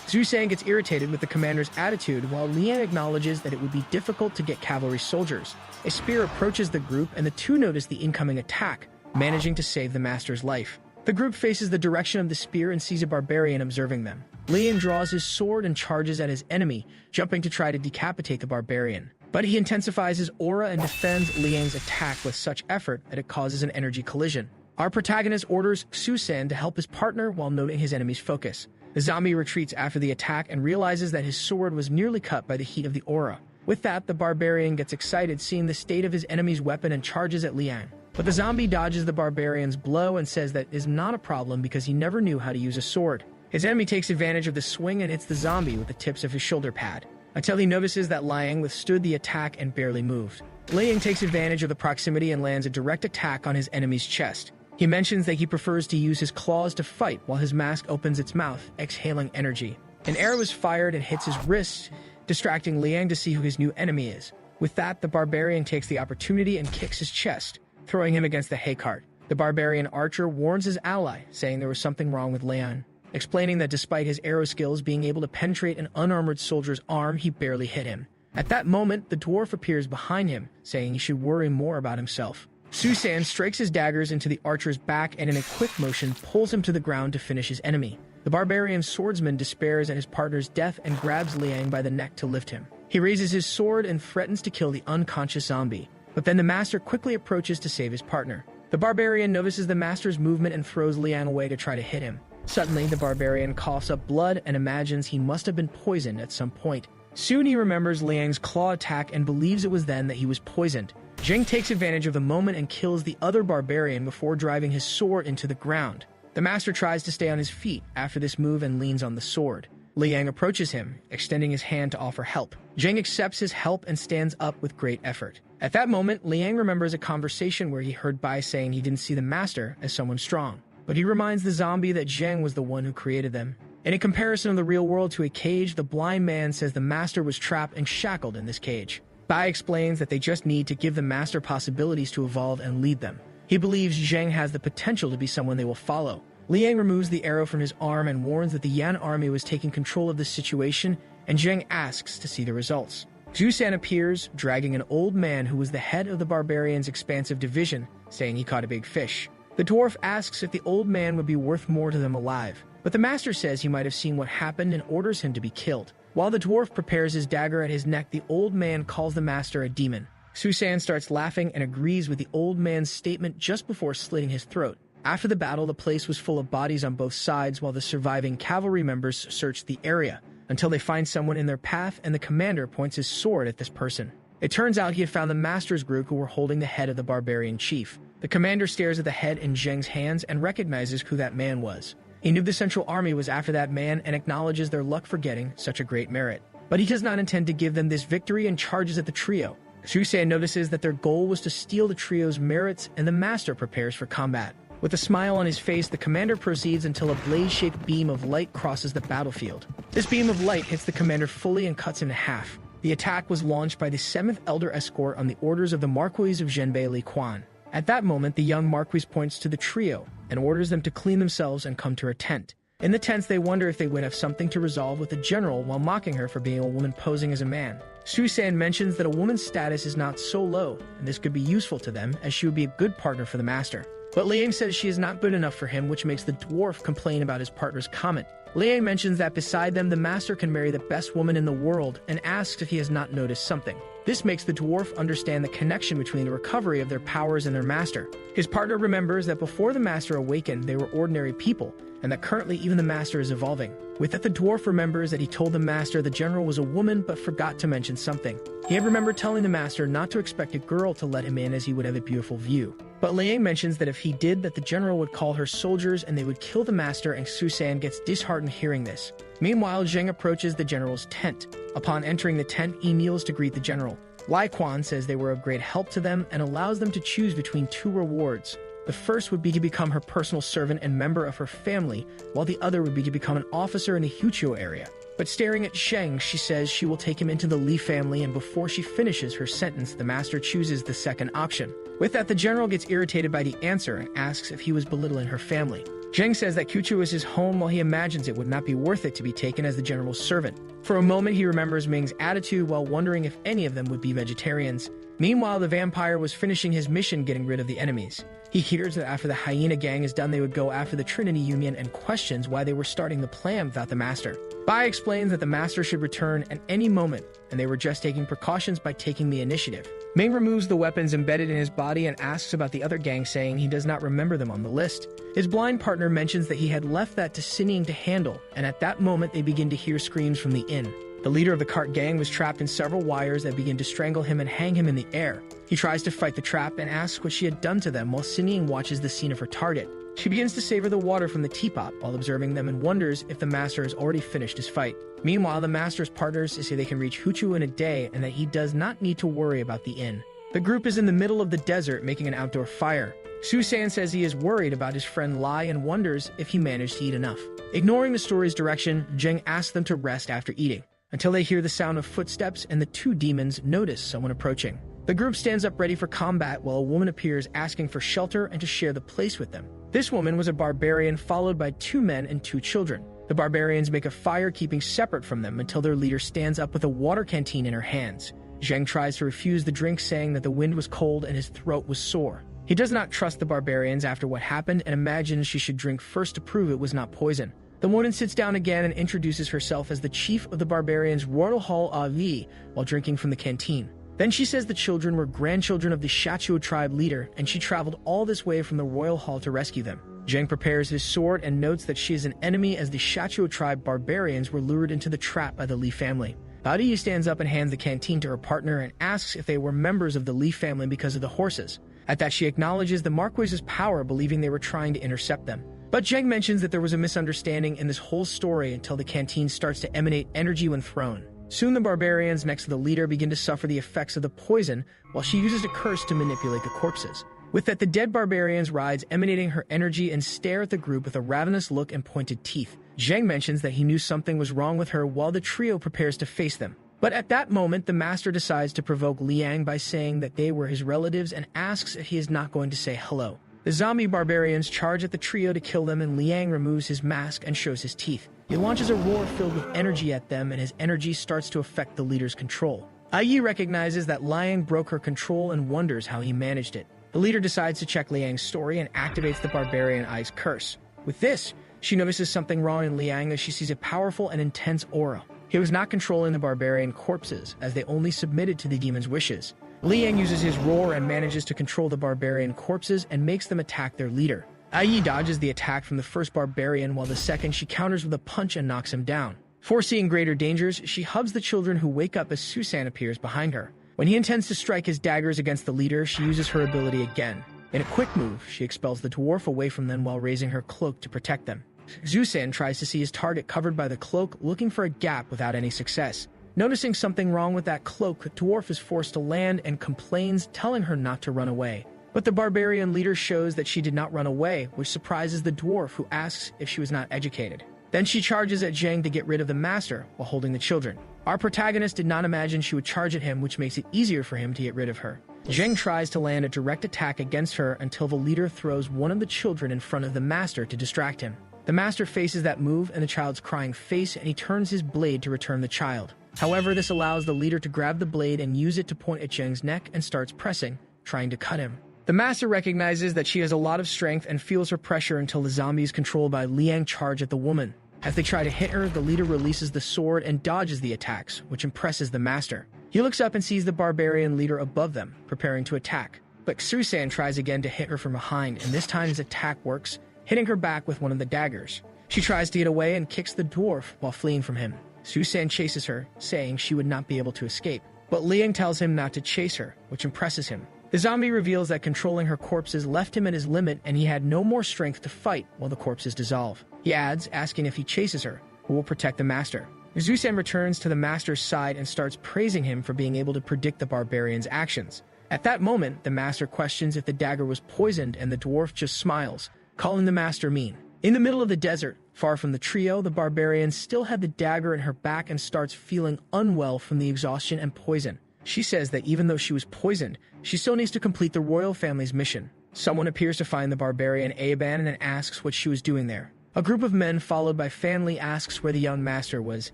Zhu Sang gets irritated with the commander's attitude, while Lian acknowledges that it would be difficult to get cavalry soldiers. A spear approaches the group, and the two notice the incoming attack, managing to save the master's life. The group faces the direction of the spear and sees a barbarian observing them. Lian draws his sword and charges at his enemy, jumping to try to decapitate the barbarian. But he intensifies his aura and defends Liang's attack with such effort that it causes an energy collision. Our protagonist orders Susan to help his partner while noting his enemy's focus. The zombie retreats after the attack and realizes that his sword was nearly cut by the heat of the aura. With that, the barbarian gets excited seeing the state of his enemy's weapon and charges at Liang. But the zombie dodges the barbarian's blow and says that is not a problem because he never knew how to use a sword. His enemy takes advantage of the swing and hits the zombie with the tips of his shoulder pad, until he notices that Liang withstood the attack and barely moved. Liang takes advantage of the proximity and lands a direct attack on his enemy's chest. He mentions that he prefers to use his claws to fight while his mask opens its mouth, exhaling energy. An arrow is fired and hits his wrist, distracting Liang to see who his new enemy is. With that, the barbarian takes the opportunity and kicks his chest. throwing him against the hay cart. The barbarian archer warns his ally, saying there was something wrong with Liang, explaining that despite his arrow skills being able to penetrate an unarmored soldier's arm, he barely hit him. At that moment, the dwarf appears behind him, saying he should worry more about himself. 𝘾𝙪𝙧𝙪𝙧 strikes his daggers into the archer's back and in a quick motion pulls him to the ground to finish his enemy. The barbarian swordsman despairs at his partner's death and grabs Liang by the neck to lift him. He raises his sword and threatens to kill the unconscious zombie, but then the master quickly approaches to save his partner. The barbarian notices the master's movement and throws Liang away to try to hit him. Suddenly, the barbarian coughs up blood and imagines he must have been poisoned at some point. Soon he remembers Liang's claw attack and believes it was then that he was poisoned. Zheng takes advantage of the moment and kills the other barbarian before driving his sword into the ground. The master tries to stay on his feet after this move and leans on the sword. Liang approaches him, extending his hand to offer help. Zheng accepts his help and stands up with great effort. At that moment, Liang remembers a conversation where he heard Bai saying he didn't see the master as someone strong, but he reminds the zombie that Zheng was the one who created them. In a comparison of the real world to a cage, the blind man says the master was trapped and shackled in this cage. Bai explains that they just need to give the master possibilities to evolve and lead them. He believes Zheng has the potential to be someone they will follow. Liang removes the arrow from his arm and warns that the Yan army was taking control of the situation, and Zheng asks to see the results. 𝘾𝙪𝙧𝙪𝙧 appears, dragging an old man who was the head of the barbarians' expansive division, saying he caught a big fish. The dwarf asks if the old man would be worth more to them alive, but the master says he might have seen what happened and orders him to be killed. While the dwarf prepares his dagger at his neck, the old man calls the master a demon. 𝘾𝙪𝙧𝙪 starts laughing and agrees with the old man's statement just before slitting his throat. After the battle, the place was full of bodies on both sides while the surviving cavalry members searched the area, until they find someone in their path and the commander points his sword at this person. It turns out he had found the master's group who were holding the head of the barbarian chief. The commander stares at the head in Zheng's hands and recognizes who that man was. He knew the Central Army was after that man and acknowledges their luck for getting such a great merit. But he does not intend to give them this victory and charges at the trio. 𝘾𝙪𝙧𝙪 notices that their goal was to steal the trio's merits, and the master prepares for combat. With a smile on his face, the commander proceeds until a blaze-shaped beam of light crosses the battlefield. This beam of light hits the commander fully and cuts him in half. The attack was launched by the 7th Elder Escort on the orders of the Marquis of Zhenbei Li Quan. At that moment, the young Marquis points to the trio and orders them to clean themselves and come to her tent. In the tents, they wonder if they would have something to resolve with the general while mocking her for being a woman posing as a man. 𝘾𝙪𝙧𝙪 mentions that a woman's status is not so low, and this could be useful to them as she would be a good partner for the master. But Liang says she is not good enough for him, which makes the dwarf complain about his partner's comment. Liang mentions that beside them, the master can marry the best woman in the world and asks if he has not noticed something. This makes the dwarf understand the connection between the recovery of their powers and their master. His partner remembers that before the master awakened, they were ordinary people, and that currently even the master is evolving. With that, the dwarf remembers that he told the master the general was a woman but forgot to mention something. He had remembered telling the master not to expect a girl to let him in as he would have a beautiful view. But Liang mentions that if he did, that the general would call her soldiers and they would kill the master, and 𝘾𝙪𝙧𝙪 gets disheartened hearing this. Meanwhile, Zheng approaches the general's tent. Upon entering the tent, he kneels to greet the general. Li Quan says they were of great help to them and allows them to choose between two rewards. The first would be to become her personal servant and member of her family, while the other would be to become an officer in the 𝘾𝙪𝙧𝙪 area. But staring at Zheng, she says she will take him into the Li family, and before she finishes her sentence, the master chooses the second option. With that, the general gets irritated by the answer and asks if he was belittling her family. Zheng says that 𝘾𝙪𝙧𝙪 was his home, while he imagines it would not be worth it to be taken as the general's servant. For a moment, he remembers Ming's attitude while wondering if any of them would be vegetarians. Meanwhile, the vampire was finishing his mission getting rid of the enemies. He hears that after the hyena gang is done, they would go after the Trinity Union and questions why they were starting the plan without the master. Bai explains that the master should return at any moment, and they were just taking precautions by taking the initiative. Ming removes the weapons embedded in his body and asks about the other gang, saying he does not remember them on the list. His blind partner mentions that he had left that to Sining to handle, and at that moment they begin to hear screams from the inn. The leader of the cart gang was trapped in several wires that begin to strangle him and hang him in the air. He tries to fight the trap and asks what she had done to them while Sining watches the scene of her target. She begins to savor the water from the teapot while observing them and wonders if the master has already finished his fight. Meanwhile, the master's partners say they can reach Huchu in a day and that he does not need to worry about the inn. The group is in the middle of the desert making an outdoor fire. 𝘾𝙪𝙧𝙪 says he is worried about his friend Lai and wonders if he managed to eat enough. Ignoring the story's direction, Zheng asks them to rest after eating, until they hear the sound of footsteps and the two demons notice someone approaching. The group stands up ready for combat while a woman appears asking for shelter and to share the place with them. This woman was a barbarian followed by 2 men and 2 children. The barbarians make a fire keeping separate from them until their leader stands up with a water canteen in her hands. Zheng tries to refuse the drink, saying that the wind was cold and his throat was sore. He does not trust the barbarians after what happened and imagines she should drink first to prove it was not poison. The woman sits down again and introduces herself as the chief of the barbarians' royal hall Avi while drinking from the canteen. Then she says the children were grandchildren of the 𝘾𝙪𝙧𝙪𝙧 tribe leader, and she traveled all this way from the royal hall to rescue them. Zheng prepares his sword and notes that she is an enemy, as the 𝘾𝙪𝙧𝙪 tribe barbarians were lured into the trap by the Li family. Adi stands up and hands the canteen to her partner and asks if they were members of the Li family because of the horses. At that, she acknowledges the Marquis's power, believing they were trying to intercept them. But Zheng mentions that there was a misunderstanding in this whole story until the canteen starts to emanate energy when thrown. Soon the barbarians next to the leader begin to suffer the effects of the poison, while she uses a curse to manipulate the corpses. With that, the dead barbarians rise, emanating her energy, and stare at the group with a ravenous look and pointed teeth. Zheng mentions that he knew something was wrong with her while the trio prepares to face them. But at that moment, the master decides to provoke Liang by saying that they were his relatives and asks if he is not going to say hello. The zombie barbarians charge at the trio to kill them, and Liang removes his mask and shows his teeth. He launches a roar filled with energy at them, and his energy starts to affect the leader's control. Ai recognizes that Liang broke her control and wonders how he managed it. The leader decides to check Liang's story and activates the barbarian Ai's curse. With this, she notices something wrong in Liang as she sees a powerful and intense aura. He was not controlling the barbarian corpses, as they only submitted to the demon's wishes. Liang uses his roar and manages to control the barbarian corpses and makes them attack their leader. Ai dodges the attack from the first barbarian, while the second she counters with a punch and knocks him down. Foreseeing greater dangers, she hugs the children, who wake up as Susan appears behind her. When he intends to strike his daggers against the leader, she uses her ability again. In a quick move, she expels the dwarf away from them while raising her cloak to protect them. Zusan tries to see his target covered by the cloak, looking for a gap without any success. Noticing something wrong with that cloak, the dwarf is forced to land and complains, telling her not to run away. But the barbarian leader shows that she did not run away, which surprises the dwarf, who asks if she was not educated. Then she charges at Zheng to get rid of the master while holding the children. Our protagonist did not imagine she would charge at him, which makes it easier for him to get rid of her. Zheng tries to land a direct attack against her until the leader throws one of the children in front of the master to distract him. The master faces that move and the child's crying face, and he turns his blade to return the child. However, this allows the leader to grab the blade and use it to point at Zheng's neck and starts pressing, trying to cut him. The master recognizes that she has a lot of strength and feels her pressure until the zombies controlled by Liang charge at the woman. As they try to hit her, the leader releases the sword and dodges the attacks, which impresses the master. He looks up and sees the barbarian leader above them, preparing to attack. But Susan tries again to hit her from behind, and this time his attack works, hitting her back with one of the daggers. She tries to get away and kicks the dwarf while fleeing from him. Susan chases her, saying she would not be able to escape. But Liang tells him not to chase her, which impresses him. The zombie reveals that controlling her corpses left him at his limit, and he had no more strength to fight while the corpses dissolve. He adds, asking if he chases her, who will protect the master. Zusan returns to the master's side and starts praising him for being able to predict the barbarian's actions. At that moment, the master questions if the dagger was poisoned, and the dwarf just smiles, calling the master mean. In the middle of the desert, far from the trio, the barbarian still had the dagger in her back and starts feeling unwell from the exhaustion and poison. She says that even though she was poisoned, she still needs to complete the royal family's mission. Someone appears to find the barbarian Aban and asks what she was doing there. A group of men followed by Fan Li asks where the young master was.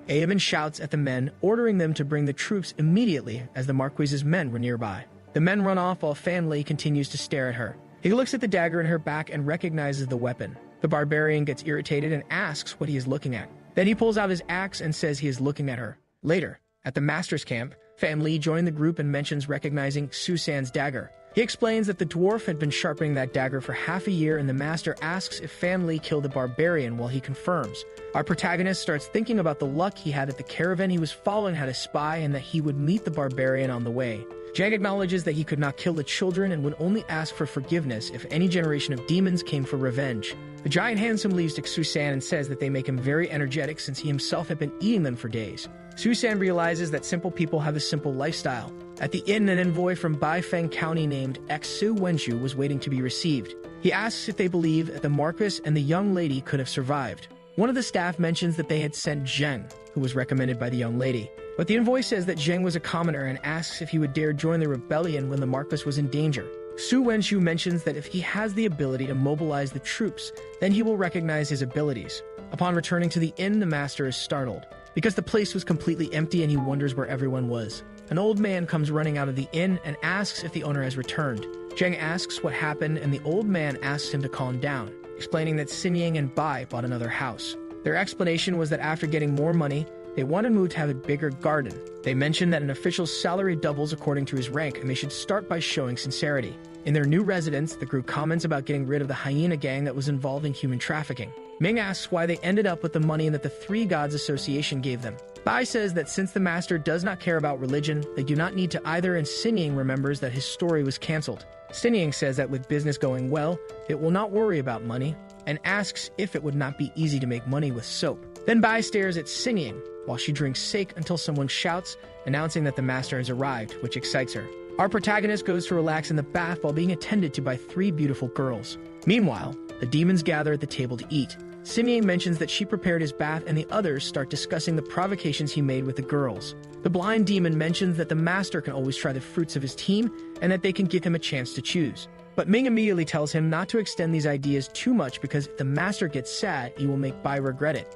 Aban shouts at the men, ordering them to bring the troops immediately, as the Marquis's men were nearby. The men run off while Fan Li continues to stare at her. He looks at the dagger in her back and recognizes the weapon. The barbarian gets irritated and asks what he is looking at. Then he pulls out his axe and says he is looking at her. Later, at the master's camp, Fan Li joined the group and mentions recognizing Susan's dagger. He explains that the dwarf had been sharpening that dagger for half a year, and the master asks if Fan Li killed the barbarian, while he confirms. Our protagonist starts thinking about the luck he had at the caravan he was following had a spy, and that he would meet the barbarian on the way. Zheng acknowledges that he could not kill the children and would only ask for forgiveness if any generation of demons came for revenge. The giant handsome leaves to Susan and says that they make him very energetic, since he himself had been eating them for days. Susan realizes that simple people have a simple lifestyle. At the inn, an envoy from Baifeng County named Xu Wenju was waiting to be received. He asks if they believe that the Marquis and the young lady could have survived. One of the staff mentions that they had sent Zheng, who was recommended by the young lady. But the envoy says that Zheng was a commoner and asks if he would dare join the rebellion when the Marquis was in danger. Su Wenshu mentions that if he has the ability to mobilize the troops, then he will recognize his abilities. Upon returning to the inn, the master is startled, because the place was completely empty and he wonders where everyone was. An old man comes running out of the inn and asks if the owner has returned. Zheng asks what happened, and the old man asks him to calm down, explaining that Xinying and Bai bought another house. Their explanation was that after getting more money, they wanted Mu to have a bigger garden. They mentioned that an official's salary doubles according to his rank, and they should start by showing sincerity. In their new residence, the group comments about getting rid of the hyena gang that was involved in human trafficking. Ming asks why they ended up with the money that the Three Gods Association gave them. Bai says that since the master does not care about religion, they do not need to either, and Xinying remembers that his story was cancelled. Xinying says that with business going well, it will not worry about money, and asks if it would not be easy to make money with soap. Then Bai stares at Xinying while she drinks sake until someone shouts, announcing that the master has arrived, which excites her. Our protagonist goes to relax in the bath while being attended to by 3 beautiful girls. Meanwhile, the demons gather at the table to eat. Xinying mentions that she prepared his bath, and the others start discussing the provocations he made with the girls. The blind demon mentions that the master can always try the fruits of his team and that they can give him a chance to choose. But Ming immediately tells him not to extend these ideas too much because if the master gets sad, he will make Bai regret it.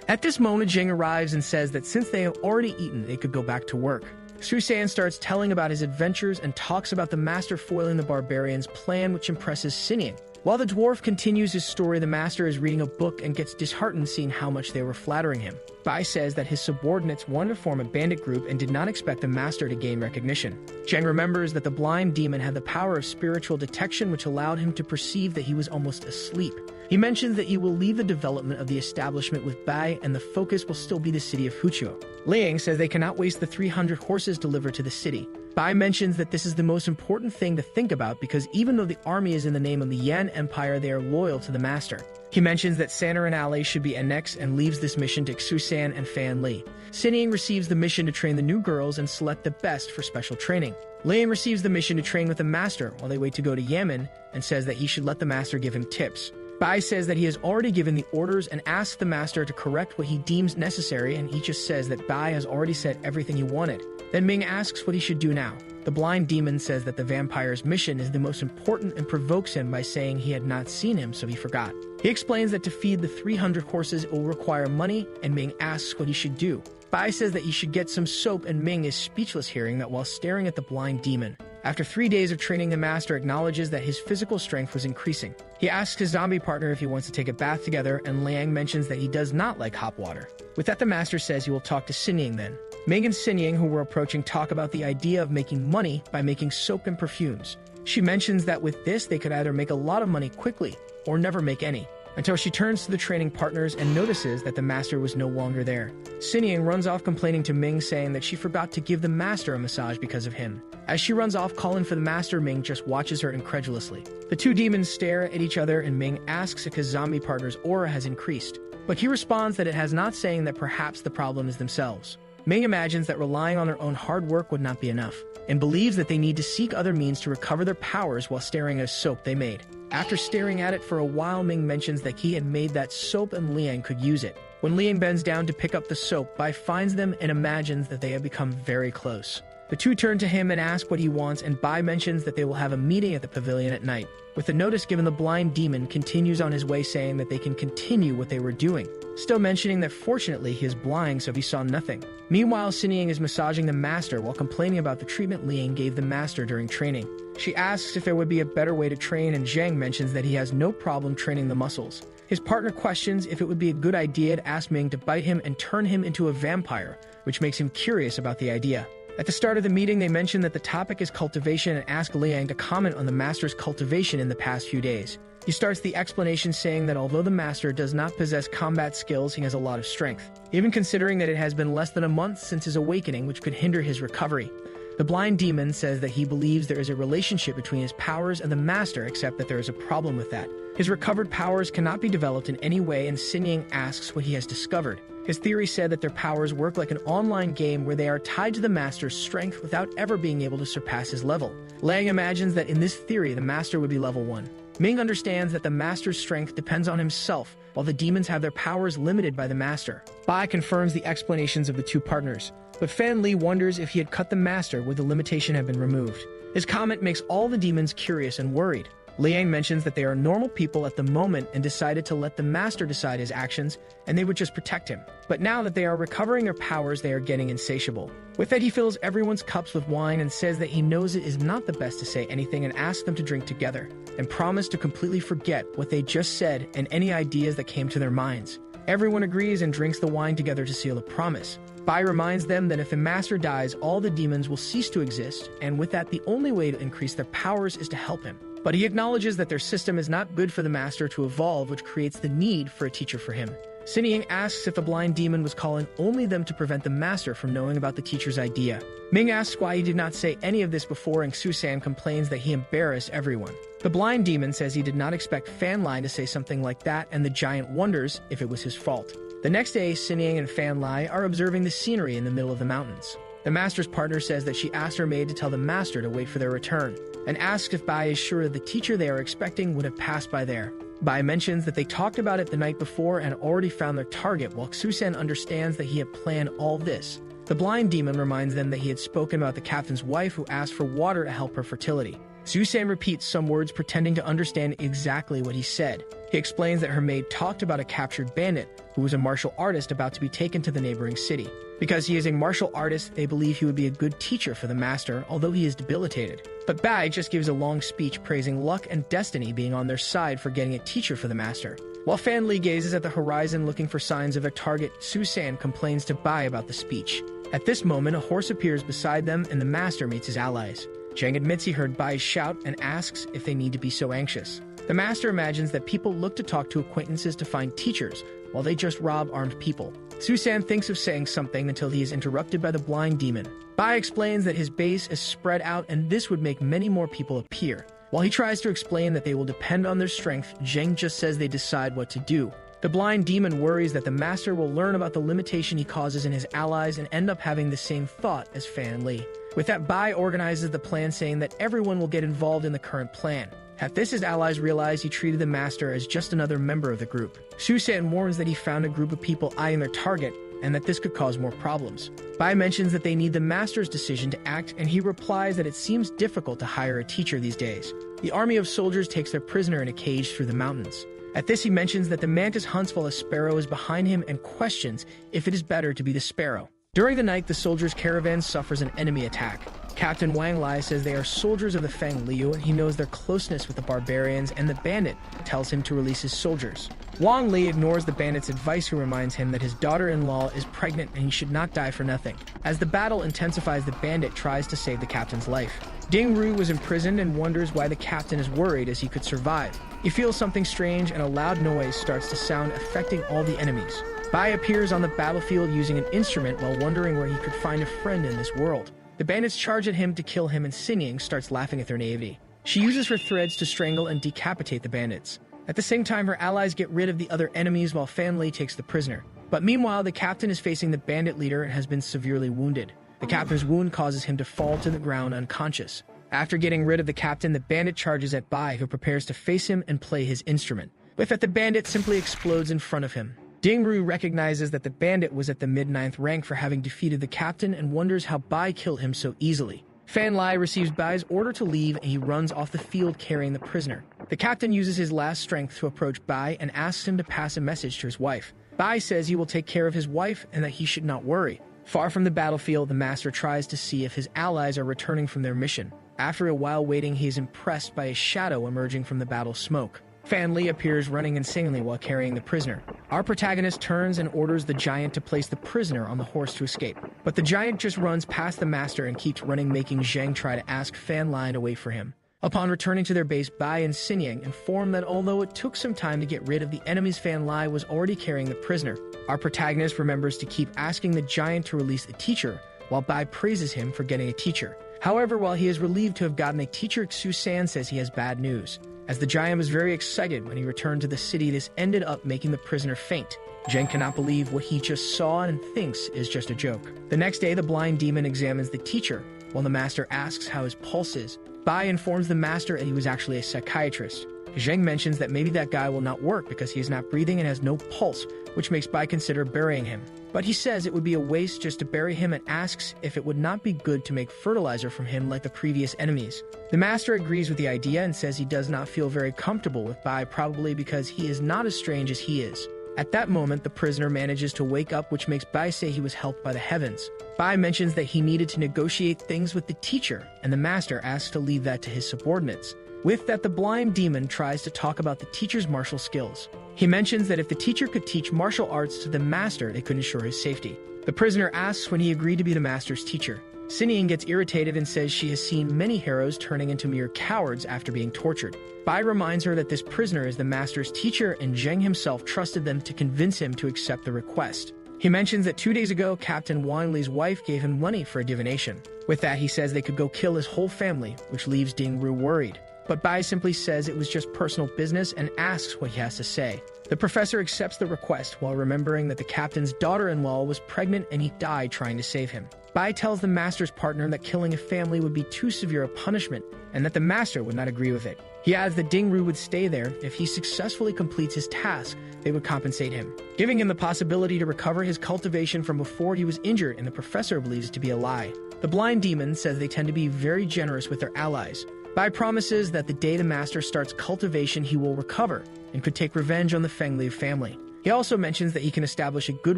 At this moment, Zheng arrives and says that since they have already eaten, they could go back to work. Su San starts telling about his adventures and talks about the master foiling the barbarians' plan, which impresses Xinying. While the dwarf continues his story, the master is reading a book and gets disheartened seeing how much they were flattering him. Bai says that his subordinates wanted to form a bandit group and did not expect the master to gain recognition. Zheng remembers that the blind demon had the power of spiritual detection, which allowed him to perceive that he was almost asleep. He mentions that he will leave the development of the establishment with Bai and the focus will still be the city of Huchuo. Liang says they cannot waste the 300 horses delivered to the city. Bai mentions that this is the most important thing to think about because even though the army is in the name of the Yan Empire, they are loyal to the master. He mentions that Sanner and Ali should be annexed and leaves this mission to Xu San and Fan Li. Xinying receives the mission to train the new girls and select the best for special training. Liang receives the mission to train with the master while they wait to go to Yemen and says that he should let the master give him tips. Bai says that he has already given the orders and asks the master to correct what he deems necessary, and he just says that Bai has already said everything he wanted. Then Ming asks what he should do now. The blind demon says that the vampire's mission is the most important and provokes him by saying he had not seen him, so he forgot. He explains that to feed the 300 horses it will require money, and Ming asks what he should do. Bai says that he should get some soap, and Ming is speechless hearing that while staring at the blind demon. After 3 days of training, the master acknowledges that his physical strength was increasing. He asks his zombie partner if he wants to take a bath together, and Liang mentions that he does not like hot water. With that, the master says he will talk to Xinying then. Ming and Xinying, who were approaching, talk about the idea of making money by making soap and perfumes. She mentions that with this, they could either make a lot of money quickly or never make any, until she turns to the training partners and notices that the master was no longer there. Xinying runs off complaining to Ming, saying that she forgot to give the master a massage because of him. As she runs off calling for the master, Ming just watches her incredulously. The 2 demons stare at each other and Ming asks if his zombie partner's aura has increased, but he responds that it has not, saying that perhaps the problem is themselves. Ming imagines that relying on their own hard work would not be enough, and believes that they need to seek other means to recover their powers while staring at soap they made. After staring at it for a while, Ming mentions that he had made that soap and Liang could use it. When Liang bends down to pick up the soap, Bai finds them and imagines that they have become very close. The 2 turn to him and ask what he wants, and Bai mentions that they will have a meeting at the pavilion at night. With the notice given, the blind demon continues on his way, saying that they can continue what they were doing, still mentioning that fortunately he is blind so he saw nothing. Meanwhile, Xinying is massaging the master while complaining about the treatment Liang gave the master during training. She asks if there would be a better way to train, and Zheng mentions that he has no problem training the muscles. His partner questions if it would be a good idea to ask Ming to bite him and turn him into a vampire, which makes him curious about the idea. At the start of the meeting, they mention that the topic is cultivation and ask Liang to comment on the master's cultivation in the past few days. He starts the explanation saying that although the master does not possess combat skills, he has a lot of strength, even considering that it has been less than a month since his awakening, which could hinder his recovery. The blind demon says that he believes there is a relationship between his powers and the master, except that there is a problem with that. His recovered powers cannot be developed in any way, and Xinying asks what he has discovered. His theory said that their powers work like an online game where they are tied to the master's strength without ever being able to surpass his level. Liang imagines that in this theory, the master would be level 1. Ming understands that the master's strength depends on himself, while the demons have their powers limited by the master. Bai confirms the explanations of the 2 partners. but Fan Li wonders if he had cut the master would the limitation have been removed. His comment makes all the demons curious and worried. Liang mentions that they are normal people at the moment and decided to let the master decide his actions, and they would just protect him. But now that they are recovering their powers, they are getting insatiable. With that, he fills everyone's cups with wine and says that he knows it is not the best to say anything and asks them to drink together, and promise to completely forget what they just said and any ideas that came to their minds. Everyone agrees and drinks the wine together to seal the promise. Bai reminds them that if the master dies, all the demons will cease to exist, and with that, the only way to increase their powers is to help him. But he acknowledges that their system is not good for the master to evolve, which creates the need for a teacher for him. Xinniang asks if the blind demon was calling only them to prevent the master from knowing about the teacher's idea. Ming asks why he did not say any of this before, and Susan complains that he embarrassed everyone. The blind demon says he did not expect Fan Li to say something like that, and the giant wonders if it was his fault. The next day, Xinniang and Fan Li are observing the scenery in the middle of the mountains. The master's partner says that she asked her maid to tell the master to wait for their return, and asks if Bai is sure that the teacher they are expecting would have passed by there. Bai mentions that they talked about it the night before and already found their target, while Xusen understands that he had planned all this. The blind demon reminds them that he had spoken about the captain's wife who asked for water to help her fertility. Xusen repeats some words pretending to understand exactly what he said. He explains that her maid talked about a captured bandit who was a martial artist about to be taken to the neighboring city. Because he is a martial artist, they believe he would be a good teacher for the master, although he is debilitated. But Bai just gives a long speech praising luck and destiny being on their side for getting a teacher for the master. While Fan Li gazes at the horizon looking for signs of their target, Susan complains to Bai about the speech. At this moment, a horse appears beside them and the master meets his allies. Zhang admits he heard Bai's shout and asks if they need to be so anxious. The master imagines that people look to talk to acquaintances to find teachers, while they just rob armed people. Susan thinks of saying something until he is interrupted by the blind demon. Bai explains that his base is spread out and this would make many more people appear. While he tries to explain that they will depend on their strength, Zheng just says they decide what to do. The blind demon worries that the master will learn about the limitation he causes in his allies and end up having the same thought as Fan Li. With that, Bai organizes the plan, saying that everyone will get involved in the current plan. At this, his allies realize he treated the master as just another member of the group. Susan warns that he found a group of people eyeing their target, and that this could cause more problems. Bai mentions that they need the master's decision to act, and he replies that it seems difficult to hire a teacher these days. The army of soldiers takes their prisoner in a cage through the mountains. At this, he mentions that the mantis hunts while a sparrow is behind him and questions if it is better to be the sparrow. During the night, the soldiers' caravan suffers an enemy attack. Captain Wang Lai says they are soldiers of the Fang Liu, and he knows their closeness with the barbarians, and the bandit tells him to release his soldiers. Wang Li ignores the bandit's advice, who reminds him that his daughter-in-law is pregnant and he should not die for nothing. As the battle intensifies, the bandit tries to save the captain's life. Ding Ru was imprisoned and wonders why the captain is worried as he could survive. He feels something strange and a loud noise starts to sound, affecting all the enemies. Bai appears on the battlefield using an instrument while wondering where he could find a friend in this world. The bandits charge at him to kill him, and Xinniang starts laughing at their naivety. She uses her threads to strangle and decapitate the bandits. At the same time, her allies get rid of the other enemies while Fan Li takes the prisoner. But meanwhile, the captain is facing the bandit leader and has been severely wounded. The captain's wound causes him to fall to the ground unconscious. After getting rid of the captain, the bandit charges at Bai, who prepares to face him and play his instrument. With that, the bandit simply explodes in front of him. Ding Ru recognizes that the bandit was at the mid-9th rank for having defeated the captain and wonders how Bai killed him so easily. Fan Li receives Bai's order to leave and he runs off the field carrying the prisoner. The captain uses his last strength to approach Bai and asks him to pass a message to his wife. Bai says he will take care of his wife and that he should not worry. Far from the battlefield, the master tries to see if his allies are returning from their mission. After a while waiting, he is impressed by a shadow emerging from the battle smoke. Fan Li appears running insanely while carrying the prisoner. Our protagonist turns and orders the giant to place the prisoner on the horse to escape. But the giant just runs past the master and keeps running, making Zhang try to ask Fan Li to wait for him. Upon returning to their base, Bai and Xinniang inform that although it took some time to get rid of the enemies, Fan Li was already carrying the prisoner. Our protagonist remembers to keep asking the giant to release the teacher, while Bai praises him for getting a teacher. However, while he is relieved to have gotten a teacher, Xu-san says he has bad news. As the giant was very excited when he returned to the city, this ended up making the prisoner faint. Zheng cannot believe what he just saw and thinks is just a joke. The next day, the blind demon examines the teacher, while the master asks how his pulse is. Bai informs the master that he was actually a psychiatrist. Zheng mentions that maybe that guy will not work because he is not breathing and has no pulse, which makes Bai consider burying him. but he says it would be a waste just to bury him and asks if it would not be good to make fertilizer from him like the previous enemies. The master agrees with the idea and says he does not feel very comfortable with Bai, probably because he is not as strange as he is. At that moment, the prisoner manages to wake up, which makes Bai say he was helped by the heavens. Bai mentions that he needed to negotiate things with the teacher, and the master asks to leave that to his subordinates. With that, the blind demon tries to talk about the teacher's martial skills. He mentions that if the teacher could teach martial arts to the master, it could ensure his safety. The prisoner asks when he agreed to be the master's teacher. 𝘾𝙪𝙡𝙯 gets irritated and says she has seen many heroes turning into mere cowards after being tortured. Bai reminds her that this prisoner is the master's teacher, and Zheng himself trusted them to convince him to accept the request. He mentions that 2 days ago, Captain Wang Li's wife gave him money for a divination. With that, he says they could go kill his whole family, which leaves Ding-Ru worried. But Bai simply says it was just personal business and asks what he has to say. The professor accepts the request while remembering that the captain's daughter-in-law was pregnant and he died trying to save him. Bai tells the master's partner that killing a family would be too severe a punishment and that the master would not agree with it. He adds that Ding-Ru would stay there. If he successfully completes his task, they would compensate him, giving him the possibility to recover his cultivation from before he was injured, and the professor believes it to be a lie. The blind demon says they tend to be very generous with their allies. Bai promises that the day the master starts cultivation, he will recover and could take revenge on the Feng-Li family. He also mentions that he can establish a good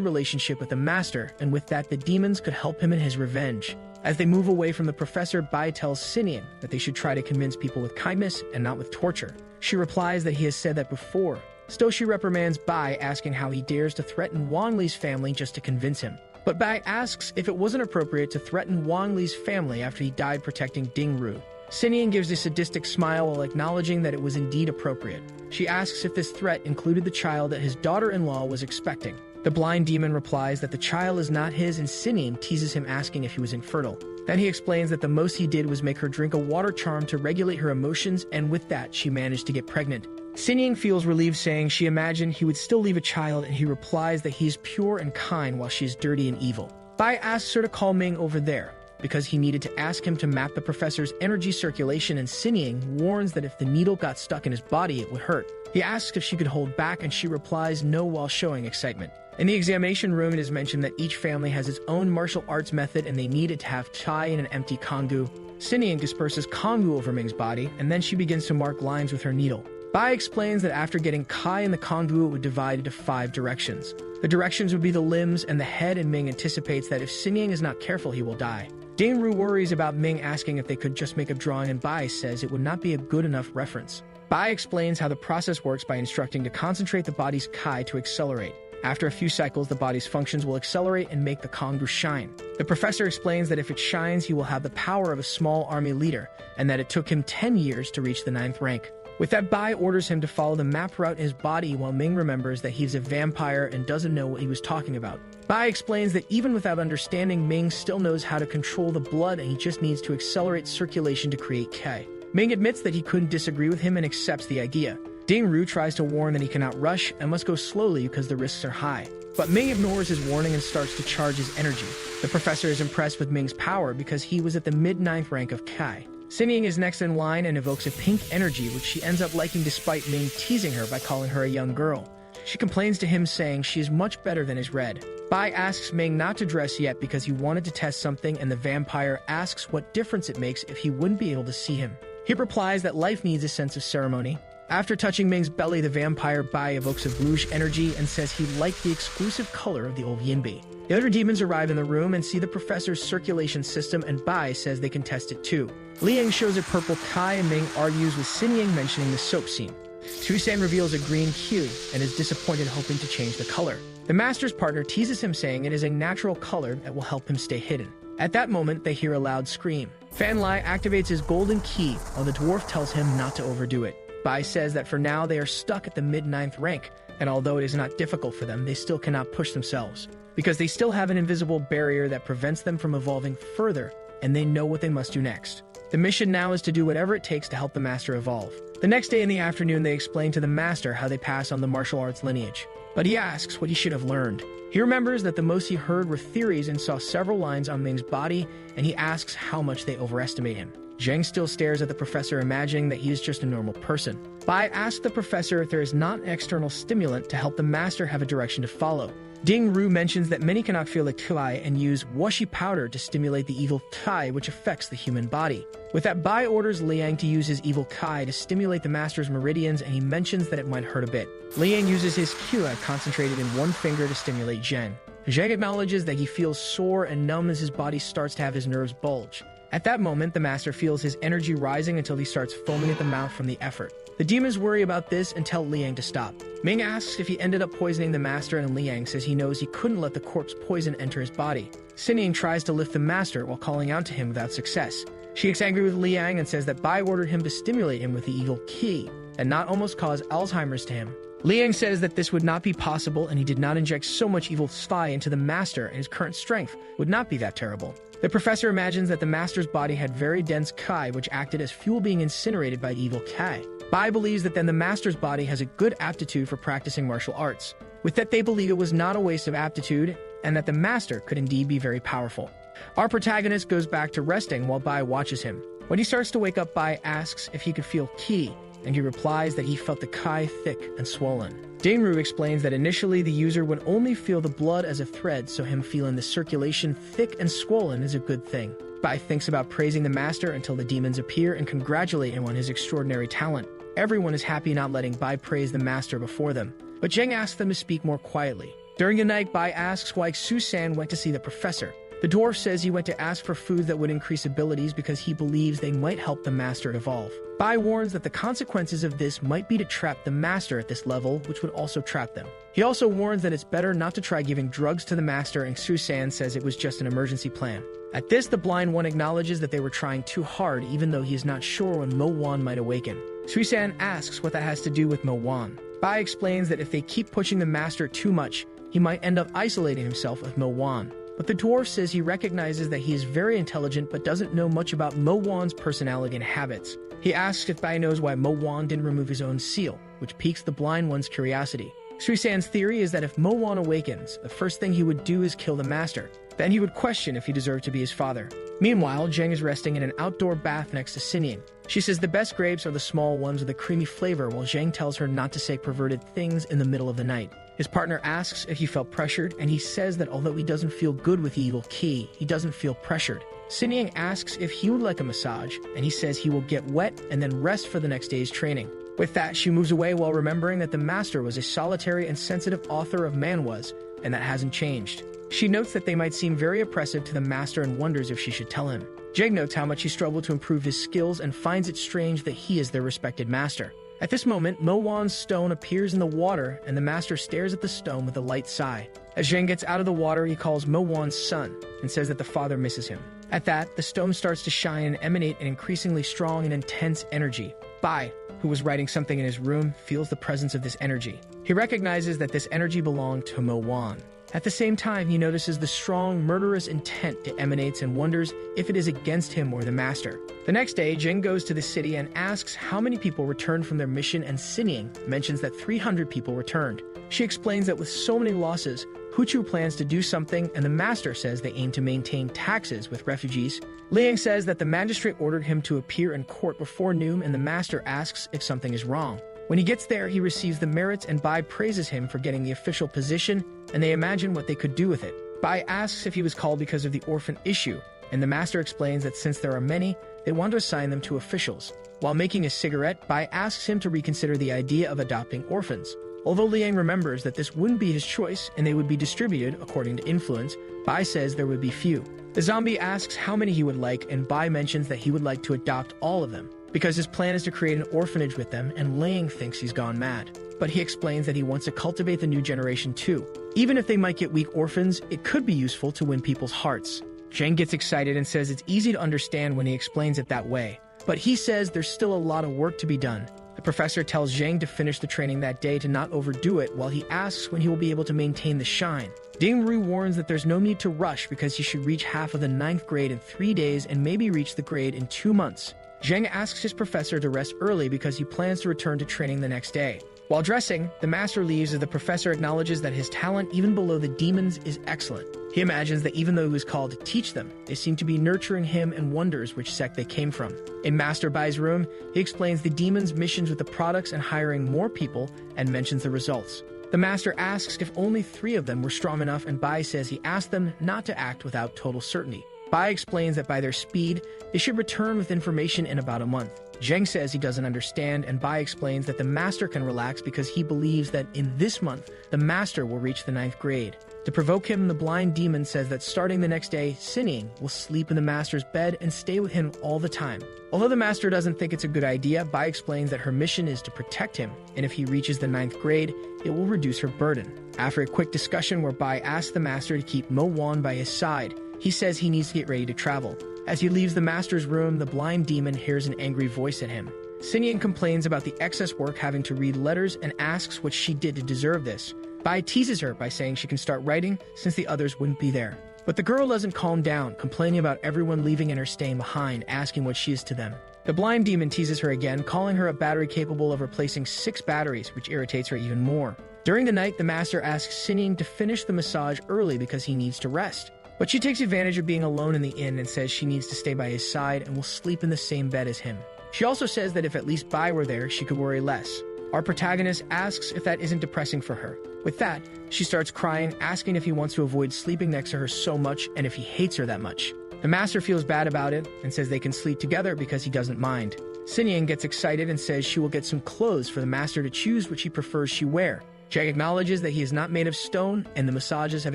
relationship with the master, and with that, the demons could help him in his revenge. As they move away from the professor, Bai tells 𝘾𝙪𝙡𝙯 that they should try to convince people with kindness and not with torture. She replies that he has said that before. Still, she reprimands Bai, asking how he dares to threaten Wang Li's family just to convince him. But Bai asks if it wasn't appropriate to threaten Wang Li's family after he died protecting Ding-Ru. 𝘾𝙪𝙡𝙯 gives a sadistic smile while acknowledging that it was indeed appropriate. She asks if this threat included the child that his daughter-in-law was expecting. The blind demon replies that the child is not his, and 𝘾𝙪𝙯 teases him, asking if he was infertile. Then he explains that the most he did was make her drink a water charm to regulate her emotions, and with that, she managed to get pregnant. 𝘾𝙪𝙯 feels relieved, saying she imagined he would still leave a child, and he replies that he is pure and kind while she is dirty and evil. Bai asks her to call Ming over there, because he needed to ask him to map the professor's energy circulation, and 𝘾𝙪𝙯 warns that if the needle got stuck in his body, it would hurt. He asks if she could hold back, and she replies no while showing excitement. In the examination room, it is mentioned that each family has its own martial arts method, and they needed to have chai in an empty kongu. 𝘾𝙪𝙯 disperses kongu over Ming's body, and then she begins to mark lines with her needle. Bai explains that after getting kai in the kongu, it would divide into 5 directions. The directions would be the limbs and the head, and Ming anticipates that if 𝘾𝙪𝙯 is not careful, he will die. Ding-Ru worries about Ming, asking if they could just make a drawing, and Bai says it would not be a good enough reference. Bai explains how the process works by instructing to concentrate the body's kai to accelerate. After a few cycles, the body's functions will accelerate and make the kongu shine. The professor explains that if it shines, he will have the power of a small army leader, and that it took him 10 years to reach the 9th rank. With that, Bai orders him to follow the map route in his body, while Ming remembers that he's a vampire and doesn't know what he was talking about. Bai explains that even without understanding, Ming still knows how to control the blood, and he just needs to accelerate circulation to create K. Ming admits that he couldn't disagree with him and accepts the idea. Ding-Ru tries to warn that he cannot rush and must go slowly because the risks are high. But Ming ignores his warning and starts to charge his energy. The professor is impressed with Ming's power because he was at the mid-9th rank of Kai. 𝘾𝙪𝙯𝙯 is next in line and evokes a pink energy, which she ends up liking despite Ming teasing her by calling her a young girl. She complains to him, saying she is much better than his red. Bai asks Ming not to dress yet because he wanted to test something, and the vampire asks what difference it makes if he wouldn't be able to see him. He replies that life needs a sense of ceremony. After touching Ming's belly, the vampire Bai evokes a bluish energy and says he liked the exclusive color of the old yinbi. The other demons arrive in the room and see the professor's circulation system, and Bai says they can test it too. Liang shows a purple Kai, and Ming argues with 𝘾𝙪𝙯𝙯 mentioning the soap scene. Tussan reveals a green hue and is disappointed, hoping to change the color. The master's partner teases him, saying it is a natural color that will help him stay hidden. At that moment, they hear a loud scream. Fan Lai activates his golden key, while the dwarf tells him not to overdo it. Bai says that for now they are stuck at the mid-9th rank, and although it is not difficult for them, they still cannot push themselves, because they still have an invisible barrier that prevents them from evolving further, and they know what they must do next. The mission now is to do whatever it takes to help the master evolve. The next day in the afternoon, they explain to the master how they pass on the martial arts lineage, but he asks what he should have learned. He remembers that the most he heard were theories and saw several lines on Ming's body, and he asks how much they overestimate him. Zheng still stares at the professor, imagining that he is just a normal person. Bai asks the professor if there is not an external stimulant to help the master have a direction to follow. 𝘾𝙪𝙡𝙩𝙪𝙧𝙚 mentions that many cannot feel the 𝘾𝙪𝙡 and use 𝘾𝙪 powder to stimulate the evil 𝘾𝙪, which affects the human body. With that, Bai orders Liang to use his evil 𝘾𝙪 to stimulate the master's meridians, and he mentions that it might hurt a bit. Liang uses his 𝘾𝙪 concentrated in one finger to stimulate Zheng. Zheng acknowledges that he feels sore and numb as his body starts to have his nerves bulge. At that moment, the master feels his energy rising until he starts foaming at the mouth from the effort. The demons worry about this and tell Liang to stop. Ming asks if he ended up poisoning the master, and Liang says he knows he couldn't let the corpse poison enter his body. Sinying tries to lift the master while calling out to him without success. She gets angry with Liang and says that Bai ordered him to stimulate him with the evil 𝘾 and not almost cause Alzheimer's to him. Liang says that this would not be possible, and he did not inject so much evil 𝘾 into the master, and his current strength would not be that terrible. The professor imagines that the master's body had very dense 𝘾, which acted as fuel being incinerated by evil 𝘾. Bai believes that then the master's body has a good aptitude for practicing martial arts. With that, they believe it was not a waste of aptitude, and that the master could indeed be very powerful. Our protagonist goes back to resting while Bai watches him. When he starts to wake up, Bai asks if he could feel 𝘾, and he replies that he felt the 𝘾 thick and swollen. 𝘾𝙪𝙡𝙪𝙧𝙚 explains that initially the user would only feel the blood as a thread, so him feeling the circulation thick and swollen is a good thing. Bai thinks about praising the master until the demons appear and congratulate him on his extraordinary talent. Everyone is happy not letting Bai praise the master before them, but Zheng asks them to speak more quietly. During the night, Bai asks why Xu-san went to see the professor. The dwarf says he went to ask for food that would increase abilities because he believes they might help the master evolve. Bai warns that the consequences of this might be to trap the master at this level, which would also trap them. He also warns that it's better not to try giving drugs to the master, and Xu-san says it was just an emergency plan. At this, the blind one acknowledges that they were trying too hard, even though he is not sure when Mo-wan might awaken. Xu-san asks what that has to do with Mo-wan. Bai explains that if they keep pushing the master too much, he might end up isolating himself with Mo-wan. But the dwarf says he recognizes that he is very intelligent but doesn't know much about Mo-wan's personality and habits. He asks if Bai knows why Mo-wan didn't remove his own seal, which piques the blind one's curiosity. Xu-san's theory is that if Mo-wan awakens, the first thing he would do is kill the master. Then he would question if he deserved to be his father. Meanwhile, Zheng is resting in an outdoor bath next to Sinying. She says the best grapes are the small ones with a creamy flavor, while Zheng tells her not to say perverted things in the middle of the night. His partner asks if he felt pressured, and he says that although he doesn't feel good with the evil 𝘾, he doesn't feel pressured. Sinying asks if he would like a massage, and he says he will get wet and then rest for the next day's training. With that, she moves away while remembering that the master was a solitary and sensitive author of manhwas, and that hasn't changed. She notes that they might seem very oppressive to the master and wonders if she should tell him. Zheng notes how much he struggled to improve his skills and finds it strange that he is their respected master. At this moment, Mo-wan's stone appears in the water, and the master stares at the stone with a light sigh. As Zheng gets out of the water, he calls Mo-wan's son and says that the father misses him. At that, the stone starts to shine and emanate an increasingly strong and intense energy. Bai, who was writing something in his room, feels the presence of this energy. He recognizes that this energy belonged to Mo-wan. At the same time, he notices the strong, murderous intent it emanates and wonders if it is against him or the master. The next day, Zheng goes to the city and asks how many people returned from their mission, and Sinying mentions that 300 people returned. She explains that with so many losses, Huchu plans to do something, and the master says they aim to maintain taxes with refugees. Liang says that the magistrate ordered him to appear in court before noon, and the master asks if something is wrong. When he gets there, he receives the merits, and Bai praises him for getting the official position, and they imagine what they could do with it. Bai asks if he was called because of the orphan issue, and the master explains that since there are many, they want to assign them to officials. While making a cigarette, Bai asks him to reconsider the idea of adopting orphans. Although Liang remembers that this wouldn't be his choice and they would be distributed according to influence, Bai says there would be few. The zombie asks how many he would like, and Bai mentions that he would like to adopt all of them, because his plan is to create an orphanage with them, and Liang thinks he's gone mad. But he explains that he wants to cultivate the new generation too. Even if they might get weak orphans, it could be useful to win people's hearts. Zheng gets excited and says it's easy to understand when he explains it that way. But he says there's still a lot of work to be done. The professor tells Zheng to finish the training that day to not overdo it, while he asks when he will be able to maintain the shine. 𝘾𝙪𝙡𝙪𝙧𝙚 warns that there's no need to rush because he should reach half of the 9th grade in 3 days and maybe reach the grade in 2 months. Zheng asks his professor to rest early because he plans to return to training the next day. While dressing, the master leaves as the professor acknowledges that his talent, even below the demons, is excellent. He imagines that even though he was called to teach them, they seem to be nurturing him and wonders which sect they came from. In Master Bai's room, he explains the demons' missions with the products and hiring more people and mentions the results. The master asks if only 3 of them were strong enough, and Bai says he asked them not to act without total certainty. Bai explains that by their speed, they should return with information in about a month. Zheng says he doesn't understand, and Bai explains that the master can relax because he believes that in this month, the master will reach the 9th grade. To provoke him, the blind demon says that starting the next day, Sinying will sleep in the master's bed and stay with him all the time. Although the master doesn't think it's a good idea, Bai explains that her mission is to protect him, and if he reaches the 9th grade, it will reduce her burden. After a quick discussion where Bai asks the master to keep Mo Wan by his side, he says he needs to get ready to travel. As he leaves the master's room, the blind demon hears an angry voice at him. Sinying complains about the excess work having to read letters and asks what she did to deserve this. Bai teases her by saying she can start writing since the others wouldn't be there. But the girl doesn't calm down, complaining about everyone leaving and her staying behind, asking what she is to them. The blind demon teases her again, calling her a battery capable of replacing 6 batteries, which irritates her even more. During the night, the master asks Sinying to finish the massage early because he needs to rest. But she takes advantage of being alone in the inn and says she needs to stay by his side and will sleep in the same bed as him. She also says that if at least Bai were there, she could worry less. Our protagonist asks if that isn't depressing for her. With that, she starts crying, asking if he wants to avoid sleeping next to her so much and if he hates her that much. The master feels bad about it and says they can sleep together because he doesn't mind. Sinying gets excited and says she will get some clothes for the master to choose which he prefers she wear. Jack acknowledges that he is not made of stone, and the massages have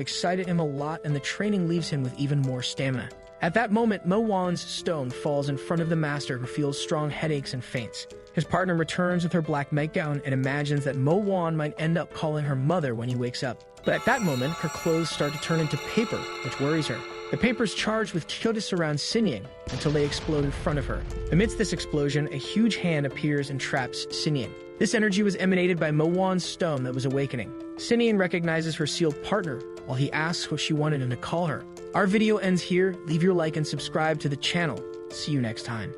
excited him a lot, and the training leaves him with even more stamina. At that moment, Mo Wan's stone falls in front of the master, who feels strong headaches and faints. His partner returns with her black nightgown and imagines that Mo Wan might end up calling her mother when he wakes up. But at that moment, her clothes start to turn into paper, which worries her. The paper is charged with 𝘾𝙪𝙡𝙪𝙧𝙚 surround Sinying until they explode in front of her. Amidst this explosion, a huge hand appears and traps Sinying. This energy was emanated by Mo Wan's stone that was awakening. Sinying recognizes her sealed partner while he asks what she wanted him to call her. Our video ends here. Leave your like and subscribe to the channel. See you next time.